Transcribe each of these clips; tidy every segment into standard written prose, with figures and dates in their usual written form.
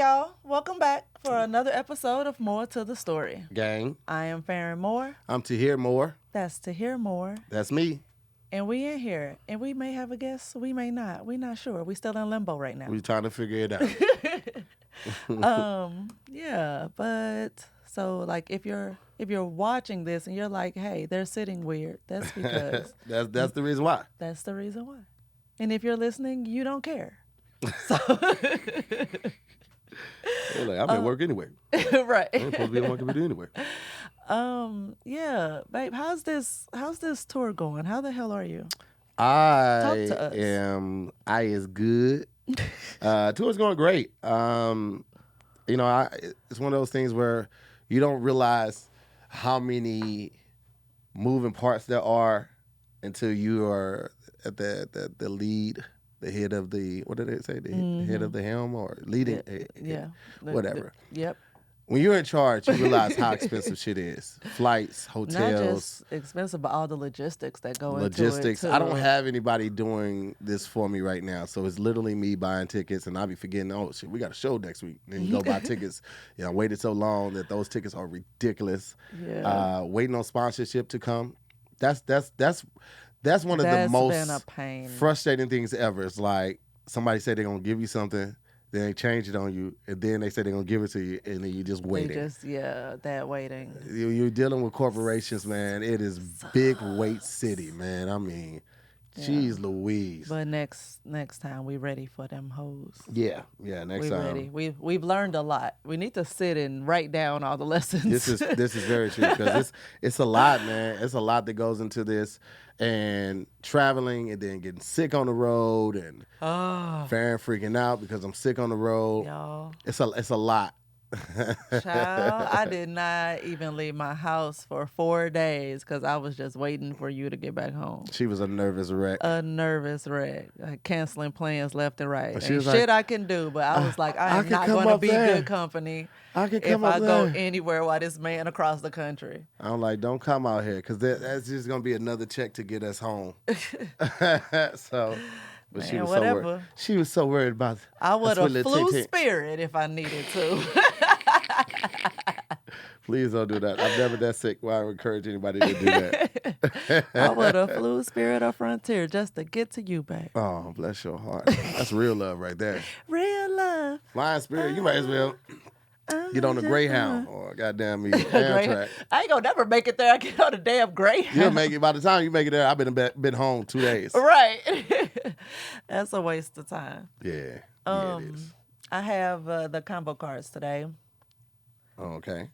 y'all. Welcome back for another episode of More to the Story. Gang. I am Farron Moore. I'm to hear more. That's to hear more. That's me. And we in here. And we may have a guest, we may not. We're not sure. We still in limbo right now. We're trying to figure it out. Yeah, but so like if you're watching this and you're like, hey, they're sitting weird, that's because that's the reason why. that's the reason why. And if you're listening, you don't care. So They're like, I'm at work anyway. right. I'm supposed to be at work anyway. Yeah, babe, how's this tour going? How the hell are you? I to us. I is good. Tour's going great. It's one of those things where you don't realize how many moving parts there are until you are at the lead, the head of the, what did they say? The head of the helm or leading, whatever. Yep. When you're in charge, you realize how expensive shit is. Flights, hotels. Not just expensive, but all the logistics that go into it. Logistics. Too. I don't have anybody doing this for me right now. So it's literally me buying tickets and I'll be forgetting, oh shit, we got a show next week. Then you go buy tickets. I waited so long that those tickets are ridiculous. Yeah. Waiting on sponsorship to come. That's one of the That's most been a pain. frustrating things ever. It's like somebody said they're gonna give you something. Then they change it on you, and then they say they're going to give it to you, and then you just waiting. That waiting. You're dealing with corporations, man. It is big weight city, man. I mean, geez Louise. But next time, we ready for them hoes. Yeah, next we time. Ready. We've learned a lot. We need to sit and write down all the lessons. This is very true, because it's a lot, man. It's a lot that goes into this. And traveling and then getting sick on the road and Farron freaking out because I'm sick on the road. Y'all. It's a lot. Child, I did not even leave my house for 4 days because I was just waiting for you to get back home. She was a nervous wreck. Canceling plans left and right. She Ain't was shit like, I can do, but I was like, I am can not come going to up be there. good company I can if come I up go there. anywhere while this man across the country. I'm like, don't come out here because that's just going to be another check to get us home. So, but she Man, was whatever. so worried. She was so worried about I would that's have what flew Tick. Spirit if I needed to. Please don't do that. I'm never that sick. Why I would encourage anybody to do that. I would have flew Spirit or Frontier just to get to you, babe. Oh, bless your heart. That's real love right there. Real love. Flying Spirit, you might as well get on the Greyhound or goddamn me Amtrak. I ain't gonna never make it there. I get on the damn Greyhound. You'll make it. By the time you make it there, I've been home 2 days. Right. That's a waste of time. Yeah, it is. I have the combo cards today. Oh, okay.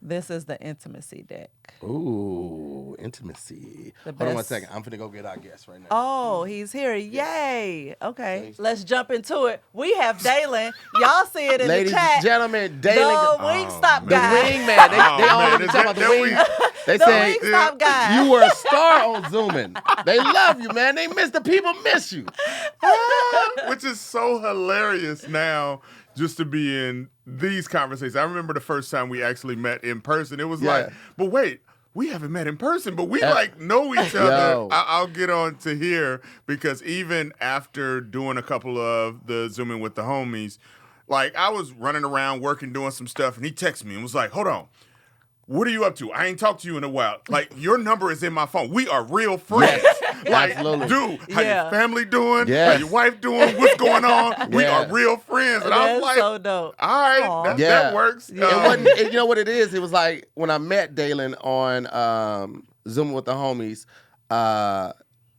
This is the intimacy deck. Ooh, intimacy. The Hold on one best. second. I'm finna go get our guest right now. Oh, he's here. Yay. Okay, let's jump into it. We have Daylon. Y'all see it in Ladies the chat. and gentlemen, The Daylon. Wingstop The guy. wingman. They all man, want to is talk that- about the that wing. They The say Wingstop guy. you were a star on Zooming. They love you, man. The people miss you. Which is so hilarious now just to be in these conversations. I remember the first time we actually met in person. It was like, but wait, we haven't met in person, but we like know each other. Yo. I'll get on to here because even after doing a couple of the Zooming with the homies, like I was running around working, doing some stuff, and he texted me and was like, hold on. What are you up to? I ain't talked to you in a while. Like, your number is in my phone. We are real friends. Like, absolutely. dude, how Yeah. your family doing? Yes. How your wife doing? What's going on? We Yeah. are real friends. And I That's was like, so dope. all right, Aw. that works. It wasn't, you know what it is? It was like when I met Daylon on Zoom with the homies.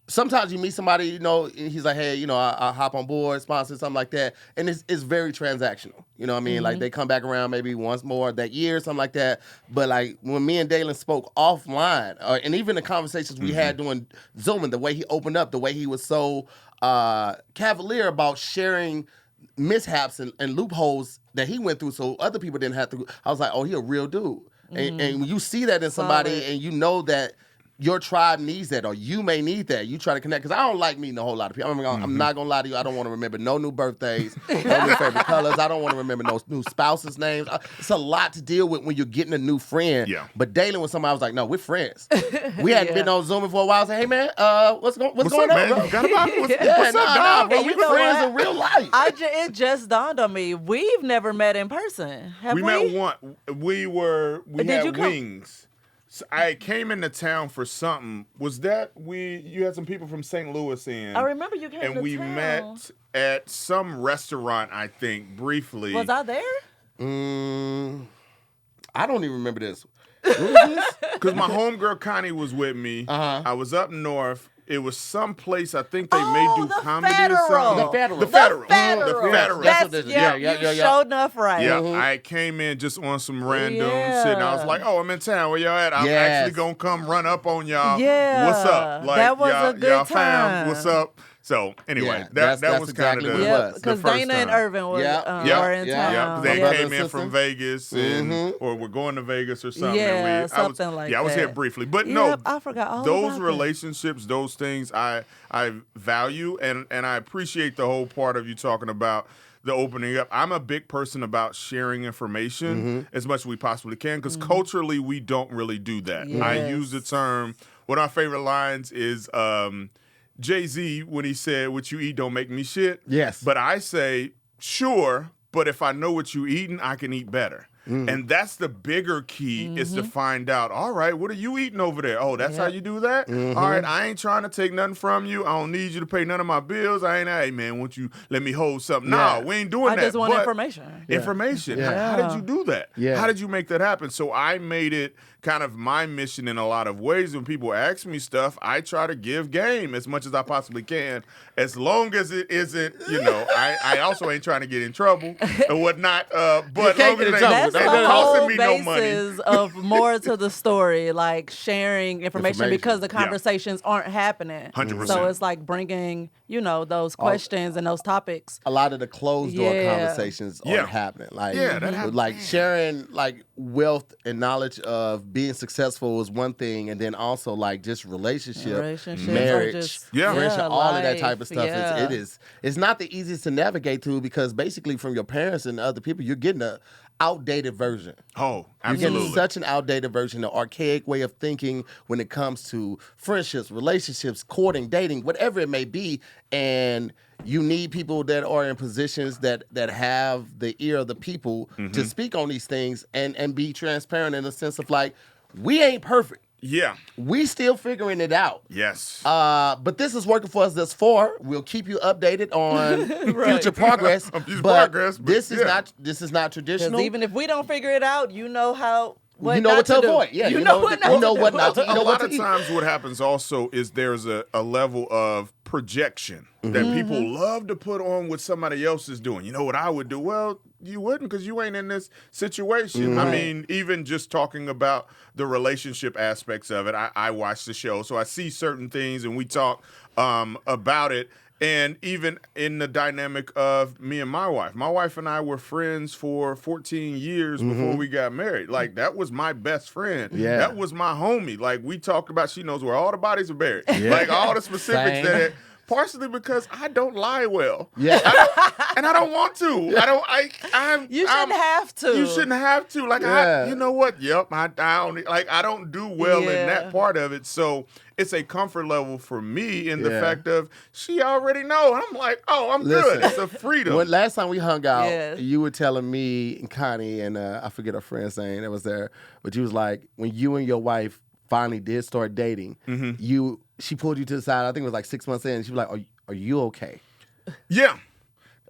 Sometimes you meet somebody, and he's like, hey, I'll hop on board, sponsor, something like that. And it's very transactional. You know what I mean? Like they come back around maybe once more that year, something like that. But like when me and Daylon spoke offline, and even the conversations we had doing Zooming, the way he opened up, the way he was so cavalier about sharing mishaps and loopholes that he went through so other people didn't have to. I was like, oh, he a real dude. And when you see that in somebody Solid. and you know that your tribe needs that, or you may need that. You try to connect, because I don't like meeting a whole lot of people. I'm not gonna lie to you. I don't want to remember no new birthdays, no new favorite colors. I don't want to remember no new spouses' names. It's a lot to deal with when you're getting a new friend. Yeah. But Daylon was somebody I was like, no, we're friends. We hadn't been on Zoom for a while. I said, hey man, what's going up, on, man? bro? You got about what's up, Nah, dog? bro, And we you know friends what? in real life. It just dawned on me. We've never met in person. Have we? We met one. We Did had you come? wings. So I came into town for something. Was that you had some people from St. Louis in? I remember you came and to we town. met at some restaurant, I think, briefly. Was I there? I don't even remember this. What was this? Because my homegirl Connie was with me. I was up north. It was some place, I think they may do the comedy Federal. or something. The Federal. The Federal. The Federal. The Federal. That's That's, what this is. yeah, Yeah. you showed enough right. Yeah, I came in just on some random Yeah. shit, and I was like, "Oh, I'm in town. Where y'all at? I'm Yes. actually gonna come run up on y'all. Yeah. What's up? Like, That was y'all, a good y'all time. fam, what's up?" So anyway, Yeah, that that's was exactly kind what of it the, was. the Because first Dana and time. Irvin were, Yeah. were in Yeah, town. they Brother came and in sister. from Vegas, and or we're going to Vegas or something. Yeah, and something like Yeah, I was that. here briefly, but Yep, no, I forgot all those about that. relationships, those things, I value, and I appreciate the whole part of you talking about the opening up. I'm a big person about sharing information as much as we possibly can, because culturally we don't really do that. I Yes. use the term. One of our favorite lines is. Jay-Z, when he said, "What you eat don't make me shit." Yes. But I say, sure, but if I know what you eating, I can eat better. And that's the bigger key, is to find out, all right, what are you eating over there? Oh, that's how you do that? All right, I ain't trying to take nothing from you. I don't need you to pay none of my bills. I ain't, hey, man, won't you let me hold something? Yeah. No, we ain't doing I that. just want But information. information. Yeah. How did you do that? Yeah. How did you make that happen? So I made it kind of my mission in a lot of ways. When people ask me stuff, I try to give game as much as I possibly can, as long as it isn't, I also ain't trying to get in trouble and whatnot. But can't long get in as trouble. it That's ain't the costing whole me no money. basis of more to the story, like sharing information because the Yeah. conversations aren't happening. 100%. So it's like bringing, those questions and those topics. A lot of the closed door Yeah. conversations Yeah. aren't happening. Like, Yeah, that happens. like sharing like wealth and knowledge of being successful is one thing, and then also like just Relationships are marriage, just- friendship, yeah, all of that life, type of stuff. yeah. It's not the easiest to navigate through, because basically from your parents and other people, you're getting a outdated version. Oh, You're absolutely. getting such an outdated version, an archaic way of thinking when it comes to friendships, relationships, courting, dating, whatever it may be. And you need people that are in positions that have the ear of the people to speak on these things and be transparent in the sense of like, we ain't perfect. Yeah. We still figuring it out. Yes. But this is working for us thus far. We'll keep you updated on future progress. Future but progress, but this is yeah. not Because traditional. even if we don't figure it out, you know how. You know what to do. avoid. Yeah, you you know know what you not know to what do. not to eat. A know what lot to of eat. times what happens also is there's a level of projection that people love to put on what somebody else is doing. You know what I would do? Well, you wouldn't, because you ain't in this situation. I mean, even just talking about the relationship aspects of it, I watch the show, so I see certain things and we talk about it. And even in the dynamic of me and my wife and I were friends for 14 years before we got married. Like, that was my best friend. Yeah. That was my homie. Like, we talked about, she knows where all the bodies are buried. Like, all the specifics Same. that partially because I don't lie well. Yeah. And I don't want to. You shouldn't have to. You shouldn't have to. Like, Yeah. you know what? Yep. I don't do well in Yeah. that part of it. So it's a comfort level for me in the Yeah. fact of she already know. I'm like, oh, I'm Listen, good. It's a freedom. When last time we hung out, Yeah. you were telling me and Connie and I forget her friend's name that was there, but you was like, when you and your wife finally did start dating, she pulled you to the side. I think it was like 6 months in. And she was like, "Are you okay?" Yeah.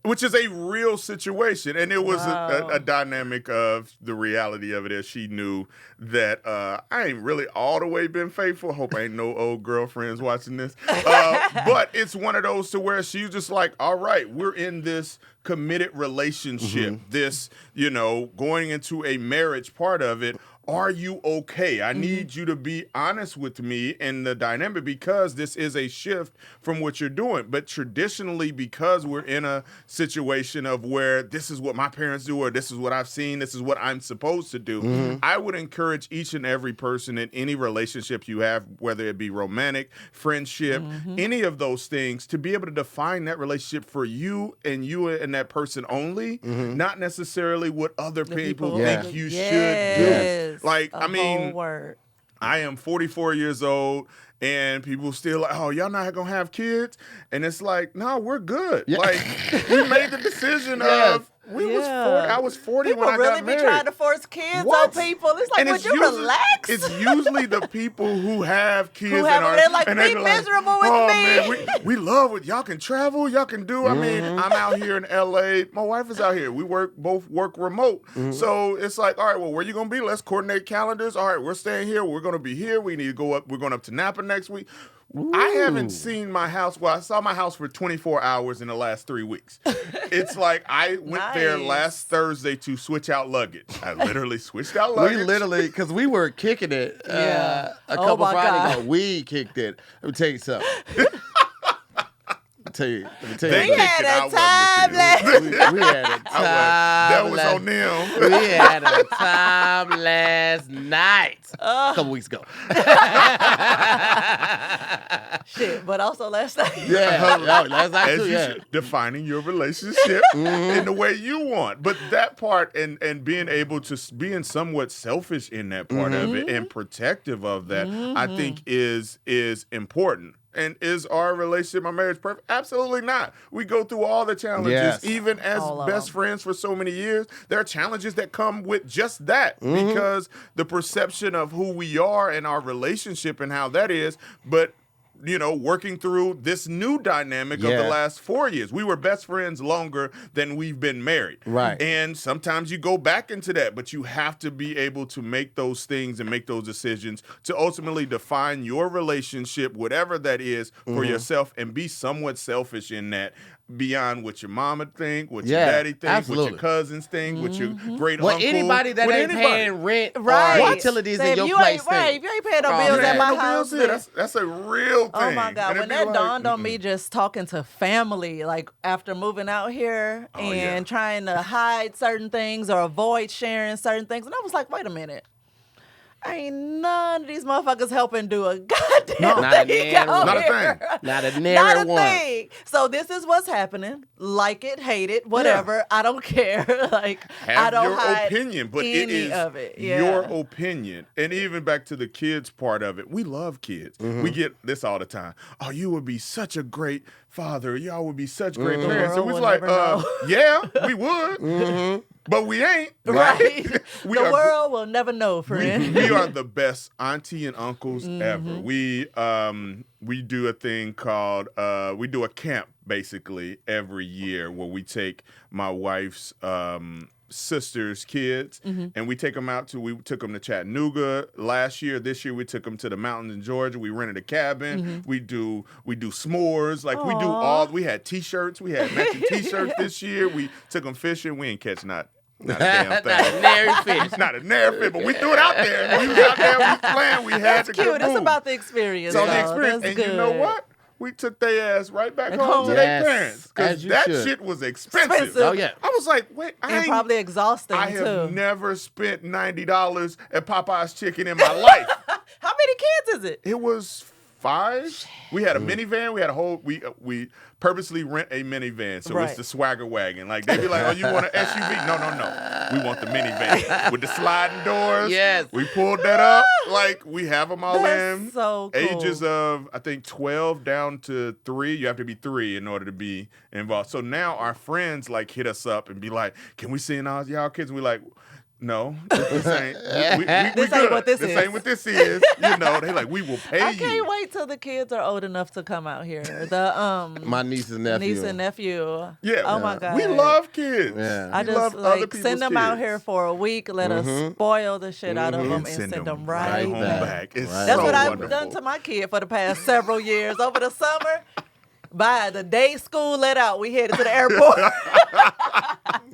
Which is a real situation. And it was a dynamic of the reality of it, as she knew that I ain't really all the way been faithful. Hope I ain't no old girlfriends watching this. But it's one of those to where she's just like, all right, we're in this committed relationship, this, going into a marriage part of it. are you okay? I need you to be honest with me in the dynamic because this is a shift from what you're doing. But traditionally, because we're in a situation of where this is what my parents do or this is what I've seen, this is what I'm supposed to do, I would encourage each and every person in any relationship you have, whether it be romantic, friendship, any of those things, to be able to define that relationship for you and that person only, not necessarily what other people think you should do. Like, I mean, I am 44 years old, and people still like, oh, y'all not gonna have kids? And it's like, no, we're good. Like, we made the decision of, I was 40 people when I really got married. be trying to force kids on people. It's like, would you relax? It's usually the people who have kids they're like, be miserable with me. Man, we love it. Y'all can travel. Y'all can do. I mean, I'm out here in L.A. My wife is out here. We both work remote. So it's like, all right, well, where you going to be? Let's coordinate calendars. All right, we're staying here. We're going to be here. We need to go up. We're going up to Napa next week. I haven't seen my house. Well, I saw my house for 24 hours in the last 3 weeks. It's like I went there last Thursday to switch out luggage. I literally switched out luggage. Because we were kicking it a couple Fridays ago. We kicked it. Let me tell you something. Let me tell you. We had a time last We had a time. That was on them. We had a time last night. A couple weeks ago. Shit, but also last night. Last night As too, you should, defining your relationship in the way you want. But that part and being able to being somewhat selfish in that part of it and protective of that, I think is important. And is our relationship, our marriage perfect? Absolutely not. We go through all the challenges, even as best friends for so many years. There are challenges that come with just that because the perception of who we are and our relationship and how that is. But working through this new dynamic of the last 4 years. We were best friends longer than we've been married. Right. And sometimes you go back into that, but you have to be able to make those things and make those decisions to ultimately define your relationship, whatever that is, for yourself and be somewhat selfish in that. Beyond what your mama think, what your daddy thinks, what your cousins think, what your great uncle. Anybody that ain't paying rent Right. or utilities in your place if you ain't paying no bills at my house. That's a real thing. Oh my God. When that dawned on me just talking to family, like after moving out here and trying to hide certain things or avoid sharing certain things. And I was like, wait a minute. Ain't none of these motherfuckers helping do a goddamn thing. Not a thing. Not a nary one. Thing. So this is what's happening. Like it, hate it, whatever. Yeah. I don't care. Like have I don't your hide opinion, but any it is of it. your opinion. And even back to the kids part of it, we love kids. We get this all the time. Oh, you would be such a great father. Y'all would be such great parents. And we was like, yeah, we would. But we ain't. Right. The world will never know, friend. We are the best auntie and uncles ever. We do a thing called, we do a camp basically every year where we take my wife's sister's kids and we take them out we took them to Chattanooga last year. This year we took them to the mountains in Georgia. We rented a cabin. We do s'mores. Like we had t-shirts. We had matching t-shirts this year. We took them fishing. We ain't catch not a damn thing. Not a nary fish. Not a nary fish, but we threw it out there. We was out there, we was playing. We had to cute. Get That's about the experience. So the experience. That's and good. you know what? We took their ass right back home to their parents. Because that shit was expensive. Oh, yeah. I was like, wait, and probably exhausting, I too. have never spent $90 at Popeye's Chicken in my life. How many kids is it? It was 5. We had a minivan. We had a whole, we purposely rent a minivan. So it's the swagger wagon. Like, they be like, oh, you want an SUV? No. We want the minivan with the sliding doors. Yes. We pulled that up. Like, we have them all in. So cool. Ages of, I think, 12 down to 3. You have to be 3 in order to be involved. So now our friends, like, hit us up and be like, can we send all y'all kids? And we like, no, this ain't. This ain't what this is. This ain't what this is. You know, they like, we will pay you. I can't wait till the kids are old enough to come out here. My niece and nephew. Yeah. Oh my God. We love kids. Yeah. I just like send them out here for a week. Let us spoil the shit out of them and send them right back. It's That's so what I've wonderful. done to my kid for the past several years. Over the summer, by the day school let out, we headed to the airport.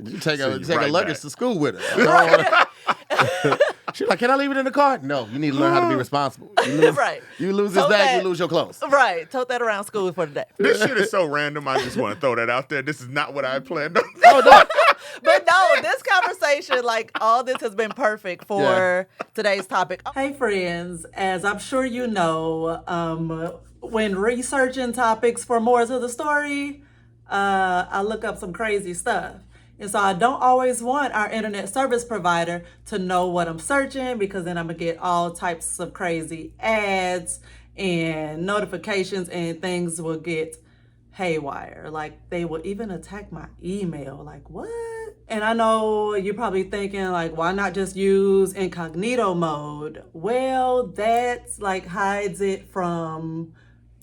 You take a luggage back. to school with her. She's like, can I leave it in the car? No, you need to learn how to be responsible. You lose, Right. You lose this Tote bag, that- you lose your clothes. Right. Tote that around school for the day. This shit is so random. I just want to throw that out there. This is not what I planned on. Oh, no. But no, this conversation, like all this has been perfect for today's topic. Hey friends, as I'm sure you know, when researching topics for more to the story, I look up some crazy stuff. And so I don't always want our internet service provider to know what I'm searching, because then I'm gonna get all types of crazy ads and notifications, and things will get haywire. Like they will even attack my email. Like, what? And I know you're probably thinking, like, why not just use incognito mode? Well, that's like hides it from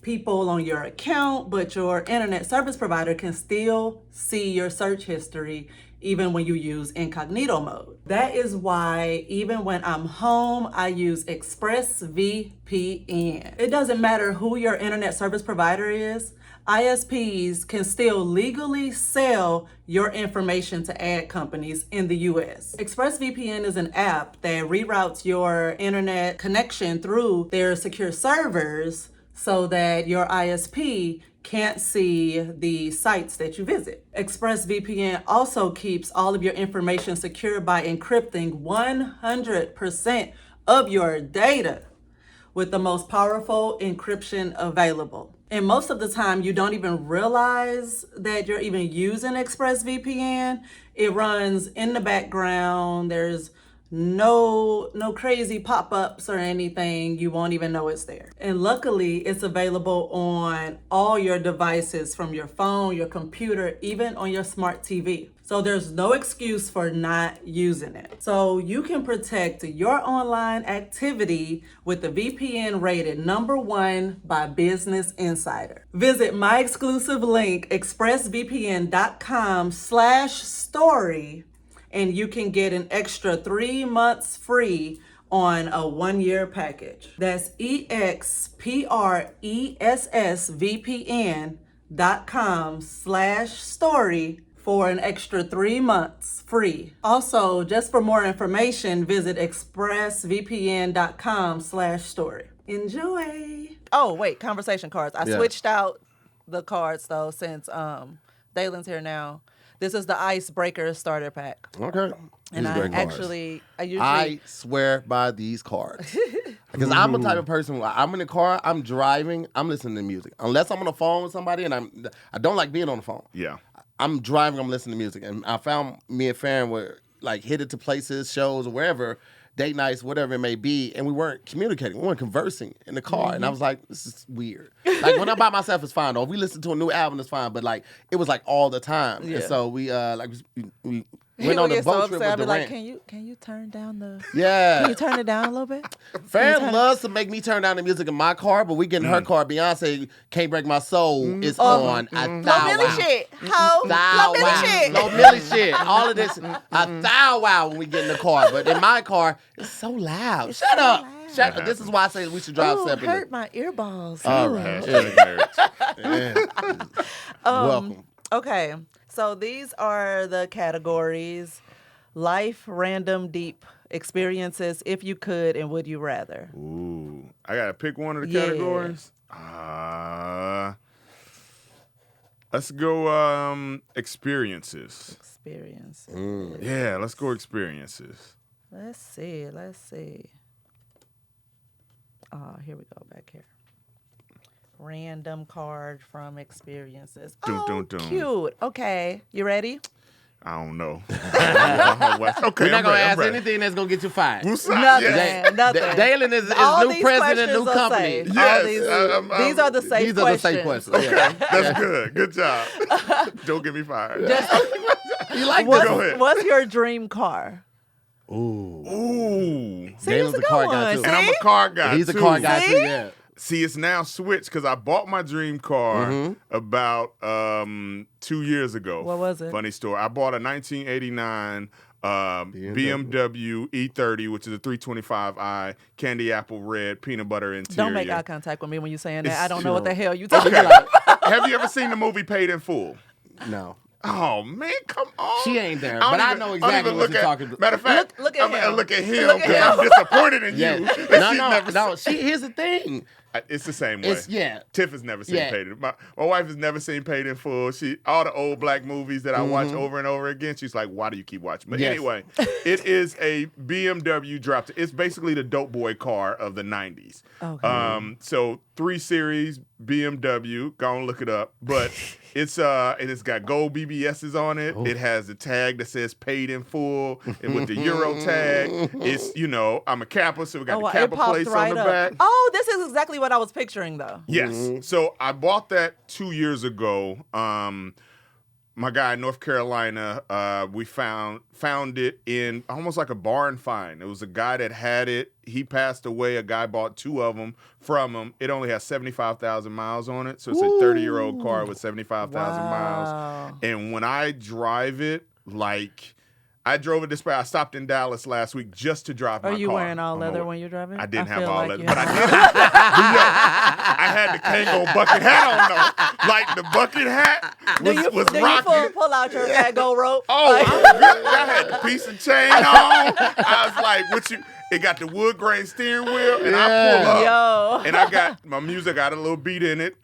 people on your account, but your internet service provider can still see your search history even when you use incognito mode. That is why even when I'm home, I use ExpressVPN. It doesn't matter who your internet service provider is. ISPs can still legally sell your information to ad companies in the US. ExpressVPN is an app that reroutes your internet connection through their secure servers so that your ISP can't see the sites that you visit. ExpressVPN also keeps all of your information secure by encrypting 100% of your data with the most powerful encryption available. And most of the time, you don't even realize that you're even using ExpressVPN. It runs in the background. There's no crazy pop-ups or anything. You won't even know it's there. And luckily, it's available on all your devices, from your phone, your computer, even on your smart TV. So there's no excuse for not using it. So you can protect your online activity with the VPN rated #1 by Business Insider. Visit my exclusive link, expressvpn.com/story, and you can get an extra 3 months free on a 1-year package. That's expressvpn.com/story for an extra 3 months free. Also, just for more information, visit expressvpn.com/story. Enjoy. Oh, wait, conversation cards. I switched out the cards though, since Daylon's here now. This is the Icebreaker starter pack. Okay. And I swear by these cards. Because I'm the type of person, I'm in the car, I'm driving, I'm listening to music. Unless I'm on the phone with somebody, and I don't like being on the phone. Yeah. I'm driving, I'm listening to music. And I found me and Farron were like headed to places, shows, or wherever, date nights, whatever it may be, and we weren't communicating. We weren't conversing in the car. And I was like, this is weird. Like when I'm by myself, it's fine. Or if we listen to a new album, it's fine. But like it was like all the time. Yeah. And so we went on a boat trip with I'd be Durant. like, can you turn down the Yeah. Can you turn it down a little bit? Farron loves to make me turn down the music in my car, but we get in her car. Beyonce, Can't Break My Soul is on. Low Millie shit. Ho. Low Millie shit. Low Millie shit. All of this. I thou wow when we get in the car. But in my car, it's so loud. Shut up. Shut up. This is why I say we should drive separately. Hurt my earballs. All right. Welcome. Okay. So these are the categories: life, random, deep experiences, if you could, and would you rather. Ooh. I got to pick one of the categories? Let's go experiences. Experiences. Yeah, let's go experiences. Let's see. Here we go, back here. Random card from experiences. Cute. Okay, you ready? I don't know. Okay, We're not going to ask anything that's going to get you fired. Nothing. Daylon is new president, new company. Yes. These are the safe questions. These are the safe questions. Okay, that's good. Good job. Don't get me fired. You like this? Go ahead. What's your dream car? Ooh. See, Daylon's a car guy, too. And I'm a car guy, He's a car guy, too, yeah. See, it's now switched because I bought my dream car about 2 years ago. What was it? Funny story. I bought a 1989 BMW E30, which is a 325i, candy apple red, peanut butter interior. Don't make eye contact with me when you're saying that. I don't know true. what the hell you're talking Okay. about. Have you ever seen the movie Paid in Full? No. Oh man, come on. She ain't there, don't but I even- know don't exactly even what look you're at- talking about. Matter of fact, Look at I'm gonna him. look at him Look at because I'm him. disappointed in Yeah. you. No. Here's the thing. It's the same way. Yeah. Tiff has never seen Yeah. Paid in. My wife has never seen Paid in Full. All the old black movies that I watch over and over again. She's like, "Why do you keep watching?" But Yes. anyway, it is a BMW drop. It's basically the dope boy car of the '90s. Okay. So 3 Series BMW. Go and look it up. But it's and it's got gold BBSs on it. It has a tag that says Paid in Full and with the Euro tag. It's I'm a Kappa, so we got the It Kappa popped plates right on the up. back. Oh, this is exactly what I was picturing, though. Yes. So I bought that 2 years ago. My guy in North Carolina, we found it in almost like a barn find. It was a guy that had it. He passed away. A guy bought 2 of them from him. It only has 75,000 miles on it. So it's a 30-year-old car with 75,000 miles. And when I drive it, I drove it this way. I stopped in Dallas last week just to drive my car. Are you wearing all on my leather way. when you're driving? I didn't have feel all like leather, you but I have. did. I had the Kango bucket hat on though. Like the bucket hat was Do you rocking. pull out your fat gold rope? Oh, I had the piece of chain on. I was like, "What you?" It got the wood grain steering wheel, and I pull up, Yo. and I got my music. Got a little beat in it,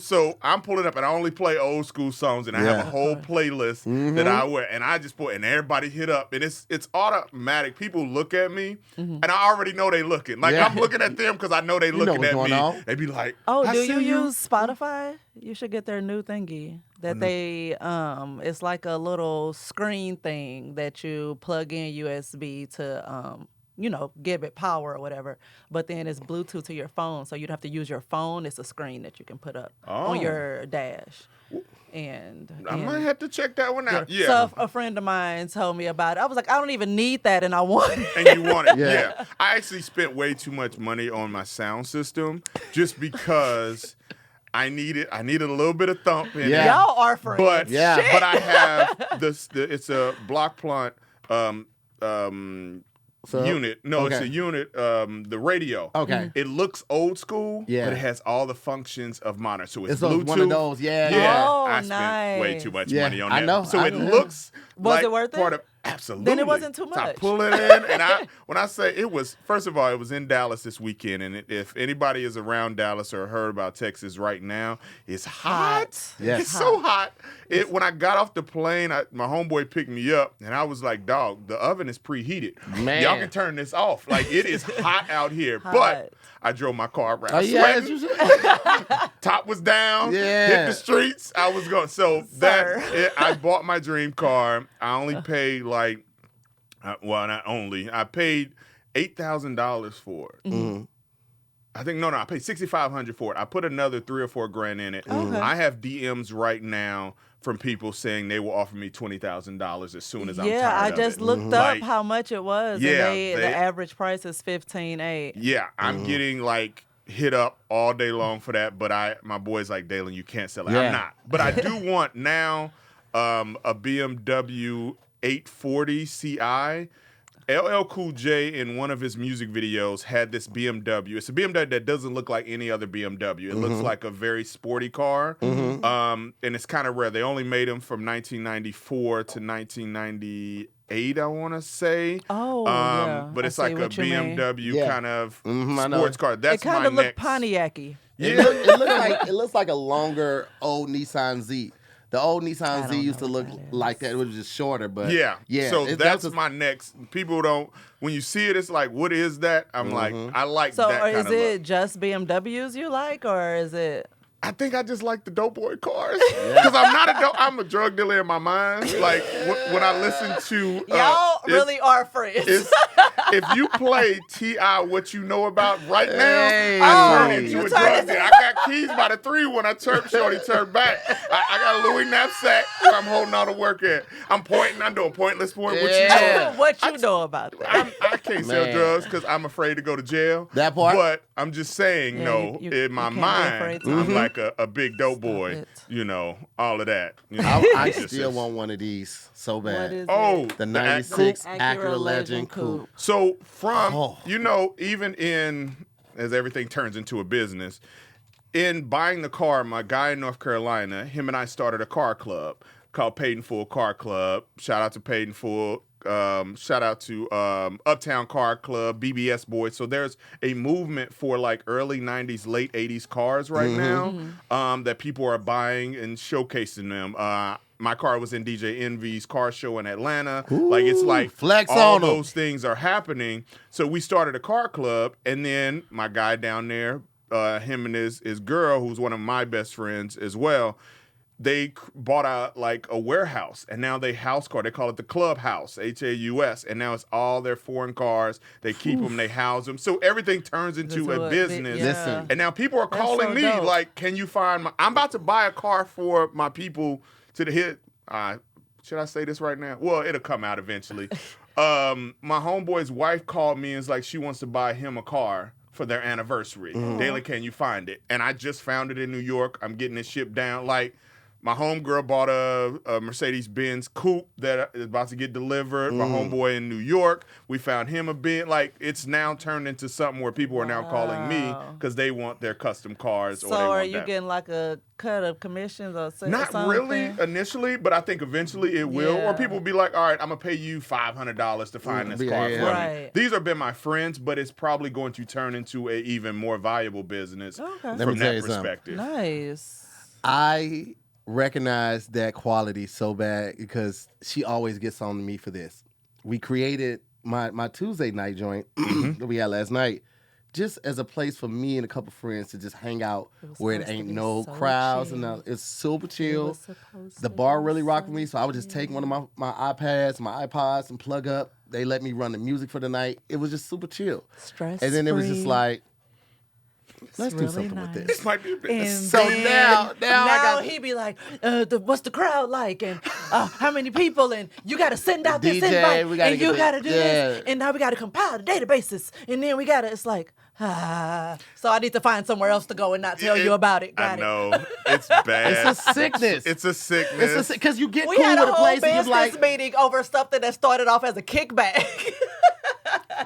So I'm pulling up, and I only play old school songs, and I have a whole playlist that I wear, and I just put, and everybody hit up, and it's automatic. People look at me, and I already know they looking. Like I'm looking at them because I know they looking what's at going me. on. They be like, Oh, I do see you use Spotify? You should get their new thingy that they it's like a little screen thing that you plug in USB to give it power or whatever. But then it's Bluetooth to your phone, so you'd have to use your phone. It's a screen that you can put up on your dash. And I might have to check that one out. Yeah. So a friend of mine told me about it. I was like, I don't even need that, and I want it. And you want it, yeah. I actually spent way too much money on my sound system just because I needed a little bit of thump in it. Y'all are friends. But Yeah. but I have it's a block plant unit. No, it's a unit. The radio. Okay. It looks old school, Yeah. but it has all the functions of monitor. So it's It's Bluetooth. one of those, yeah. Yeah. Oh, I spent way nice. too much Yeah, money on I that. know, So I it know. looks Was like it worth part it? of absolutely. Then it wasn't too So I much. pull it in, and when I say it was, first of all, it was in Dallas this weekend, and if anybody is around Dallas or heard about Texas right now, it's hot. Yes. It's so hot. When I got off the plane, my homeboy picked me up, and I was like, "Dog, the oven is preheated. Man. Y'all can turn this off. Like it is hot out here." Hot. But I drove my car around. Oh, yeah, as sweating. you should. Top was down. Yeah. Hit the streets. I was going. So Sir. I bought my dream car. I only paid not only. I paid $8,000 for it. Mm-hmm. I think I paid $6,500 for it. I put another $3,000 or $4,000 in it. Okay. I have DMs right now from people saying they will offer me $20,000 as soon as I'm tired I of just it. looked up how much it was. Yeah, and the average price is $15,800. Yeah, I'm getting hit up all day long for that, but my boy's like, Daylon, you can't sell it. Yeah. I'm not. But I do want now a BMW 840 Ci. LL Cool J in one of his music videos had this BMW. It's a BMW that doesn't look like any other BMW. It looks like a very sporty car, and it's kind of rare. They only made them from 1994 to 1998, I want to say. Oh, yeah. But I it's see like a what you mean. BMW kind of I know. sports car. That's It kind my of looked next. Pontiac-y. It looks like a longer old Nissan Z. The old Nissan Z don't used to know look what that is. like that. It was just shorter, but Yeah. So that's a- my next. People don't. When you see it, it's like, what is that? I'm like, I like So that kind is of it look. just BMWs you like, or is it? I think I just like the dope boy cars because I'm a drug dealer in my mind. Like when I listen to Y'all really are friends. if you play T.I. What You Know About right now, Hey. I turn Oh, into you a turn drug into- dealer. I got keys by the 3 when I shorty turned back. I got a Louis knapsack I'm holding all the work at. I'm doing pointless point. What you know? What you know about that? I can't sell Man. drugs because I'm afraid to go to jail. That part? But I'm just saying, Yeah, you in my can't be mind, afraid to. I'm like a big dope boy. it. All of that. I It just still is. want one of these so bad. What is Oh, it? The 96 Acura Acura Legend Legend Coupe. Coupe. So from Oh. even as everything turns into a business, in buying the car, my guy in North Carolina, him and I started a car club called Paid in Full Car Club. Shout out to Paid in Full. Shout out to Uptown Car Club, BBS Boys. So there's a movement for like early 90s, late 80s cars right now that people are buying and showcasing them. My car was in DJ Envy's car show in Atlanta. Ooh, like it's like flex all on 'em. those things are happening. So we started a car club, and then my guy down there, him and his girl, who's one of my best friends as well, they bought a warehouse, and now they house car. They call it the Clubhouse, Haus, and now it's all their foreign cars. They keep them, they house them, so everything turns into a business. Listen. And now people are calling me like, "Can you find I'm about to buy a car for my people to the hit." Should I say this right now? Well, it'll come out eventually. My homeboy's wife called me and is like, she wants to buy him a car for their anniversary. Daylon, can you find it? And I just found it in New York. I'm getting it shipped down. Like, my homegirl bought a Mercedes-Benz coupe that is about to get delivered. My homeboy in New York, we found him a Benz. Like, it's now turned into something where people are now calling me because they want their custom cars. So or they are want you that. getting like a cut of commissions or something? Not really initially, but I think eventually it will. Yeah. Or people will be like, all right, I'm going to pay you $500 to find this car for me. Right. These have been my friends, but it's probably going to turn into an even more valuable business Let me from tell that you something. perspective. Nice. I recognize that quality so bad because she always gets on me for this. We created my Tuesday night joint that we had last night just as a place for me and a couple friends to just hang out where it ain't no crowds and it's super chill. The bar really rocked with me, so I would just take one of my iPads, my iPods, and plug up. They let me run the music for the night. It was just super chill. Stress And then it was just free. like, let's do really something nice. with this. This might be a business. And So then, now I got he be like, what's the crowd like? And how many people? And you got to send out this DJ, invite. we gotta And get you the- got to do this. yeah. And now we got to compile the databases. And then we got to, it's like, so I need to find somewhere else to go and not tell you about it. Got I it. know. It's bad. It's a sickness. It's a sickness. Because you get We cool had with a a whole place and business you're like, meeting over something that started off as a kickback.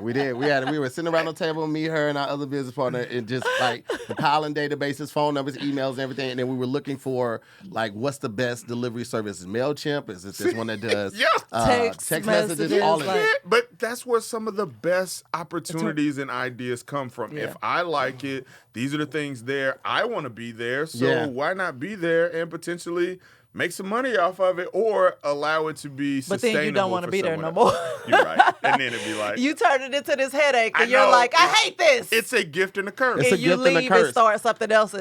we did. We were sitting around the table, me, her, and our other business partner, and just like compiling databases, phone numbers, emails, and everything. And then we were looking for like, what's the best delivery service? Is MailChimp? Is it this one that does text messages? All of like- it. But that's where some of the best opportunities and ideas come from. Yeah. If I like it, these are the things there. I want to be there. So Yeah. why not be there and potentially make some money off of it or allow it to be But sustainable? then you don't want to for be there someone no else. more. You're right. And then it'd be like, You turn it into this headache, I and you're know. like, I It's- hate this. it's a gift and a curse. It's a and you gift and a leave and curse. start something else.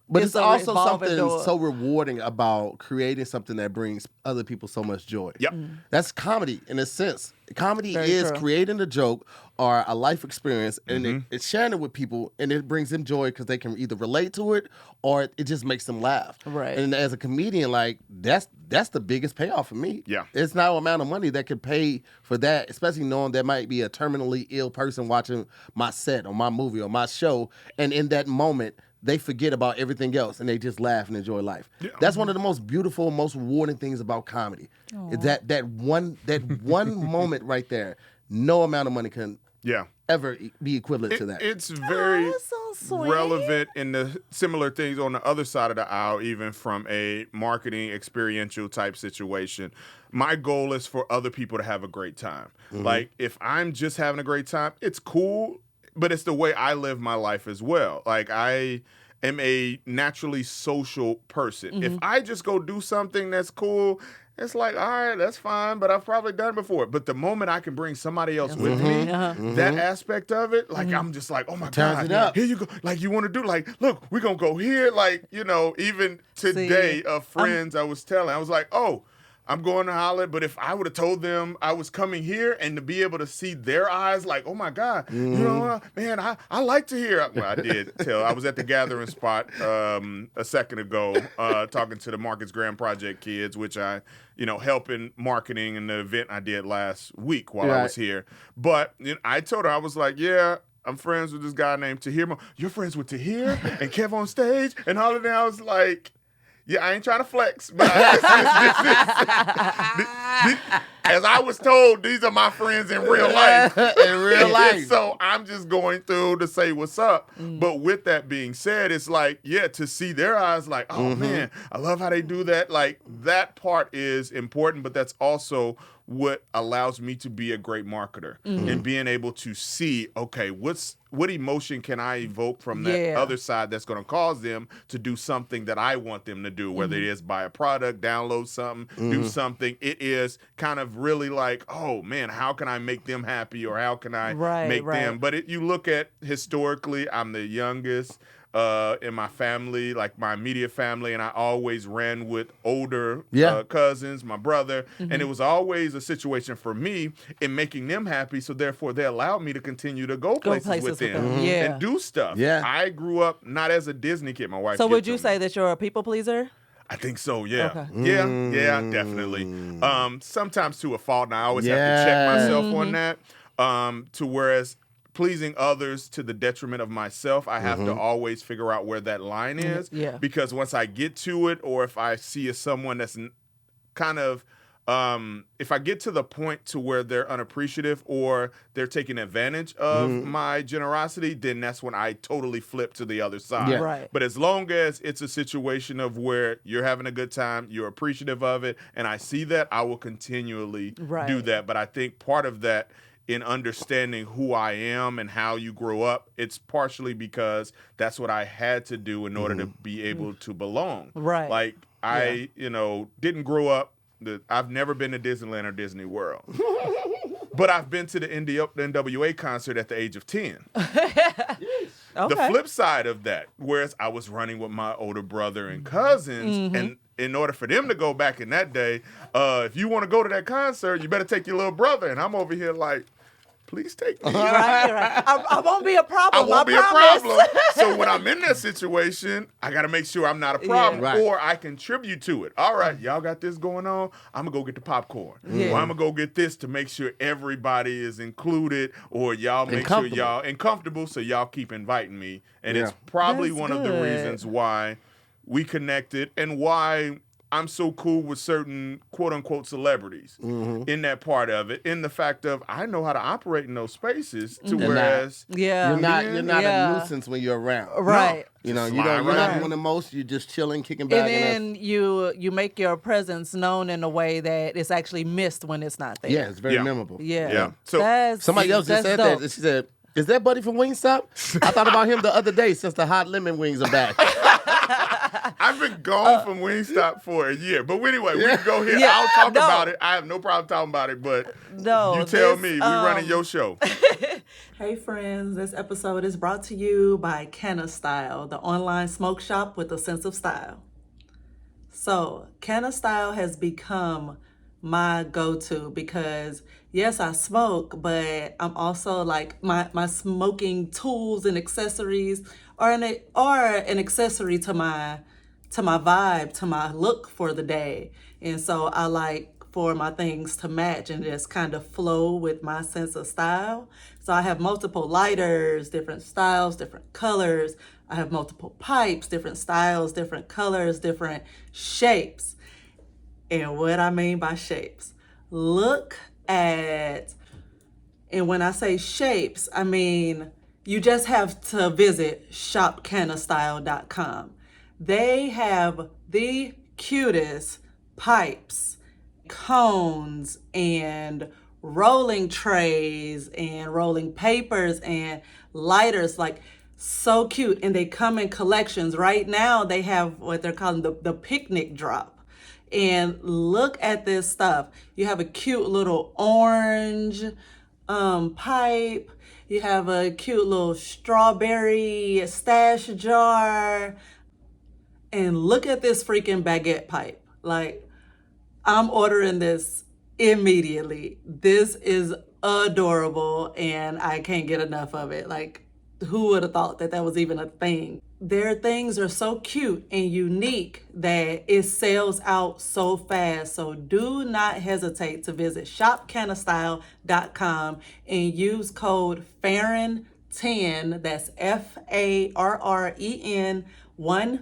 But it's a also revolving something door. so rewarding about creating something that brings other people so much joy. Yep. That's comedy in a sense. Comedy Very is true. creating a joke or a life experience, and it's sharing it with people, and it brings them joy because they can either relate to it or it just makes them laugh. Right. And as a comedian, like that's the biggest payoff for me. Yeah. It's no amount of money that could pay for that, especially knowing there might be a terminally ill person watching my set or my movie or my show, and in that moment they forget about everything else and they just laugh and enjoy life. Yeah. That's one of the most beautiful, most rewarding things about comedy. Is that one moment right there. No amount of money can Yeah. ever be equivalent to that. It's very that's so sweet. relevant in the similar things on the other side of the aisle, even from a marketing experiential type situation. My goal is for other people to have a great time. Like, if I'm just having a great time, it's cool, but it's the way I live my life as well. Like, I am a naturally social person. If I just go do something that's cool, it's like, all right, that's fine, but I've probably done it before. But the moment I can bring somebody else with me, that aspect of it, like, I'm just like, oh my Turns God, it up. here you go. Like, you want to do, like, look, we're going to go here. Like, you know, even today, friends I was telling, I was like, oh, I'm going to Holland, but if I would have told them I was coming here and to be able to see their eyes like, oh my God, you know, man, I like to hear. Well, I did tell. I was at the gathering spot a second ago talking to the Marcus Graham Project kids, which I, helping marketing and the event I did last week while I was here. But I told her, I was like, yeah, I'm friends with this guy named Tahir. You're friends with Tahir and Kev on stage and all of that. I was like, Yeah, I ain't trying to flex, but as I was told, these are my friends in real life. In real life. So I'm just going through to say what's up. But with that being said, it's like, yeah, to see their eyes like, oh man, I love how they do that. Like that part is important, but that's also what allows me to be a great marketer and being able to see, okay, what emotion can I evoke from that other side that's going to cause them to do something that I want them to do, whether it is buy a product, download something, do something. It is kind of really like, oh man, how can I make them happy, or how can I make them? But you look at historically, I'm the youngest in my family, like my immediate family, and I always ran with older cousins, my brother, and it was always a situation for me in making them happy, so therefore they allowed me to continue to go places with them and do stuff. I grew up not as a Disney kid. My wife. So would you say that you're a people pleaser? I think so, yeah. Okay. Yeah, definitely. Sometimes to a fault, and I always have to check myself on that, to whereas pleasing others to the detriment of myself, I have to always figure out where that line is. Yeah. Because once I get to it, or if I see someone that's kind of, if I get to the point to where they're unappreciative or they're taking advantage of my generosity, then that's when I totally flip to the other side. Yeah. Right. But as long as it's a situation of where you're having a good time, you're appreciative of it, and I see that, I will continually do that. But I think part of that, in understanding who I am and how you grow up, it's partially because that's what I had to do in order to be able to belong. Right. Like I, didn't grow up. I've never been to Disneyland or Disney World. But I've been to the NWA concert at the age of 10. The flip side of that, whereas I was running with my older brother and cousins, and in order for them to go back in that day, if you want to go to that concert, you better take your little brother. And I'm over here like, please take me. Right. I won't be a problem. I won't be promise. a problem. So when I'm in that situation, I got to make sure I'm not a problem, or I contribute to it. All right, y'all got this going on. I'm going to go get the popcorn. Or I'm going to go get this to make sure everybody is included, or y'all make sure y'all and comfortable, so y'all keep inviting me. And it's probably That's one of the reasons why we connected and why I'm so cool with certain quote-unquote celebrities in that part of it, in the fact of I know how to operate in those spaces, to whereas you're not a nuisance when you're around. Right. No. You're not doing the most. You're just chilling, kicking back. And then you make your presence known in a way that it's actually missed when it's not there. Yeah, it's very memorable. Yeah. So somebody else just said that. She said, "Is that Buddy from Wingstop?" I thought about him the other day since the hot lemon wings are back. I've been gone from Wingstop for a year. But anyway, we can go here. I'll talk about it. I have no problem talking about it, but you tell me. We running your show. Hey friends, this episode is brought to you by Kenneth Style, the online smoke shop with a sense of style. So, Kenneth Style has become my go-to because yes, I smoke, but I'm also like my smoking tools and accessories are an accessory to my vibe, to my look for the day. And so I like for my things to match and just kind of flow with my sense of style. So I have multiple lighters, different styles, different colors. I have multiple pipes, different styles, different colors, different shapes. And what I mean by shapes, look at, and when I say shapes, I mean, you just have to visit shopkennethstyle.com. They have the cutest pipes, cones, and rolling trays, and rolling papers, and lighters, like so cute. And they come in collections. Right now, they have what they're calling the picnic drop. And look at this stuff. You have a cute little orange pipe. You have a cute little strawberry stash jar. And look at this freaking baguette pipe. Like, I'm ordering this immediately. This is adorable and I can't get enough of it. Like, who would have thought that was even a thing? Their things are so cute and unique that it sells out so fast. So do not hesitate to visit shopkennethstyle.com and use code FARREN10, that's FARREN10, for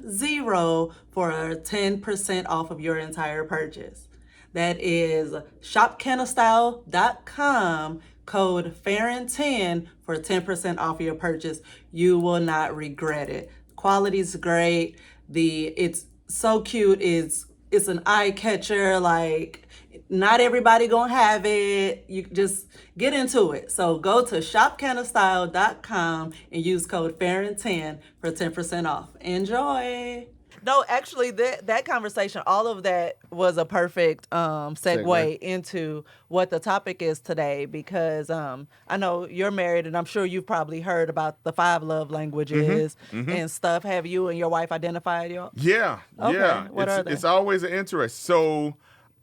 10% off of your entire purchase. That is shopkennethstyle.com, code Farron10 for 10% off your purchase. You will not regret it. Quality's great. It's so cute. It's an eye catcher. Like, not everybody gonna have it. You just get into it. So go to shopkennethstyle.com and use code Farron10 for 10% off. Enjoy. No, actually, that conversation, all of that was a perfect segue into what the topic is today, because I know you're married, and I'm sure you've probably heard about the 5 love languages and stuff. Have you and your wife identified y'all? Yeah, Okay. yeah. What are they? It's always an interest. So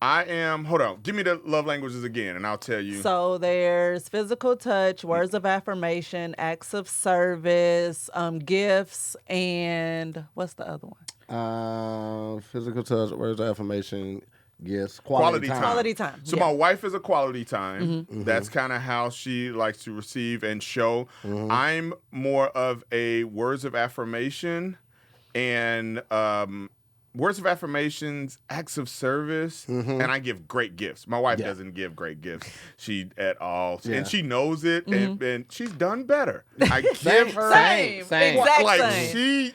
hold on, give me the love languages again, and I'll tell you. So there's physical touch, words of affirmation, acts of service, gifts, and what's the other one? Physical touch, words of affirmation, gifts, Quality time. Quality time. So yeah. my wife is a quality time. That's kind of how she likes to receive and show. I'm more of a words of affirmation and words of affirmations, acts of service, and I give great gifts. My wife doesn't give great gifts. She at all. And she knows it, and she's done better. I give her Same. Exact like same.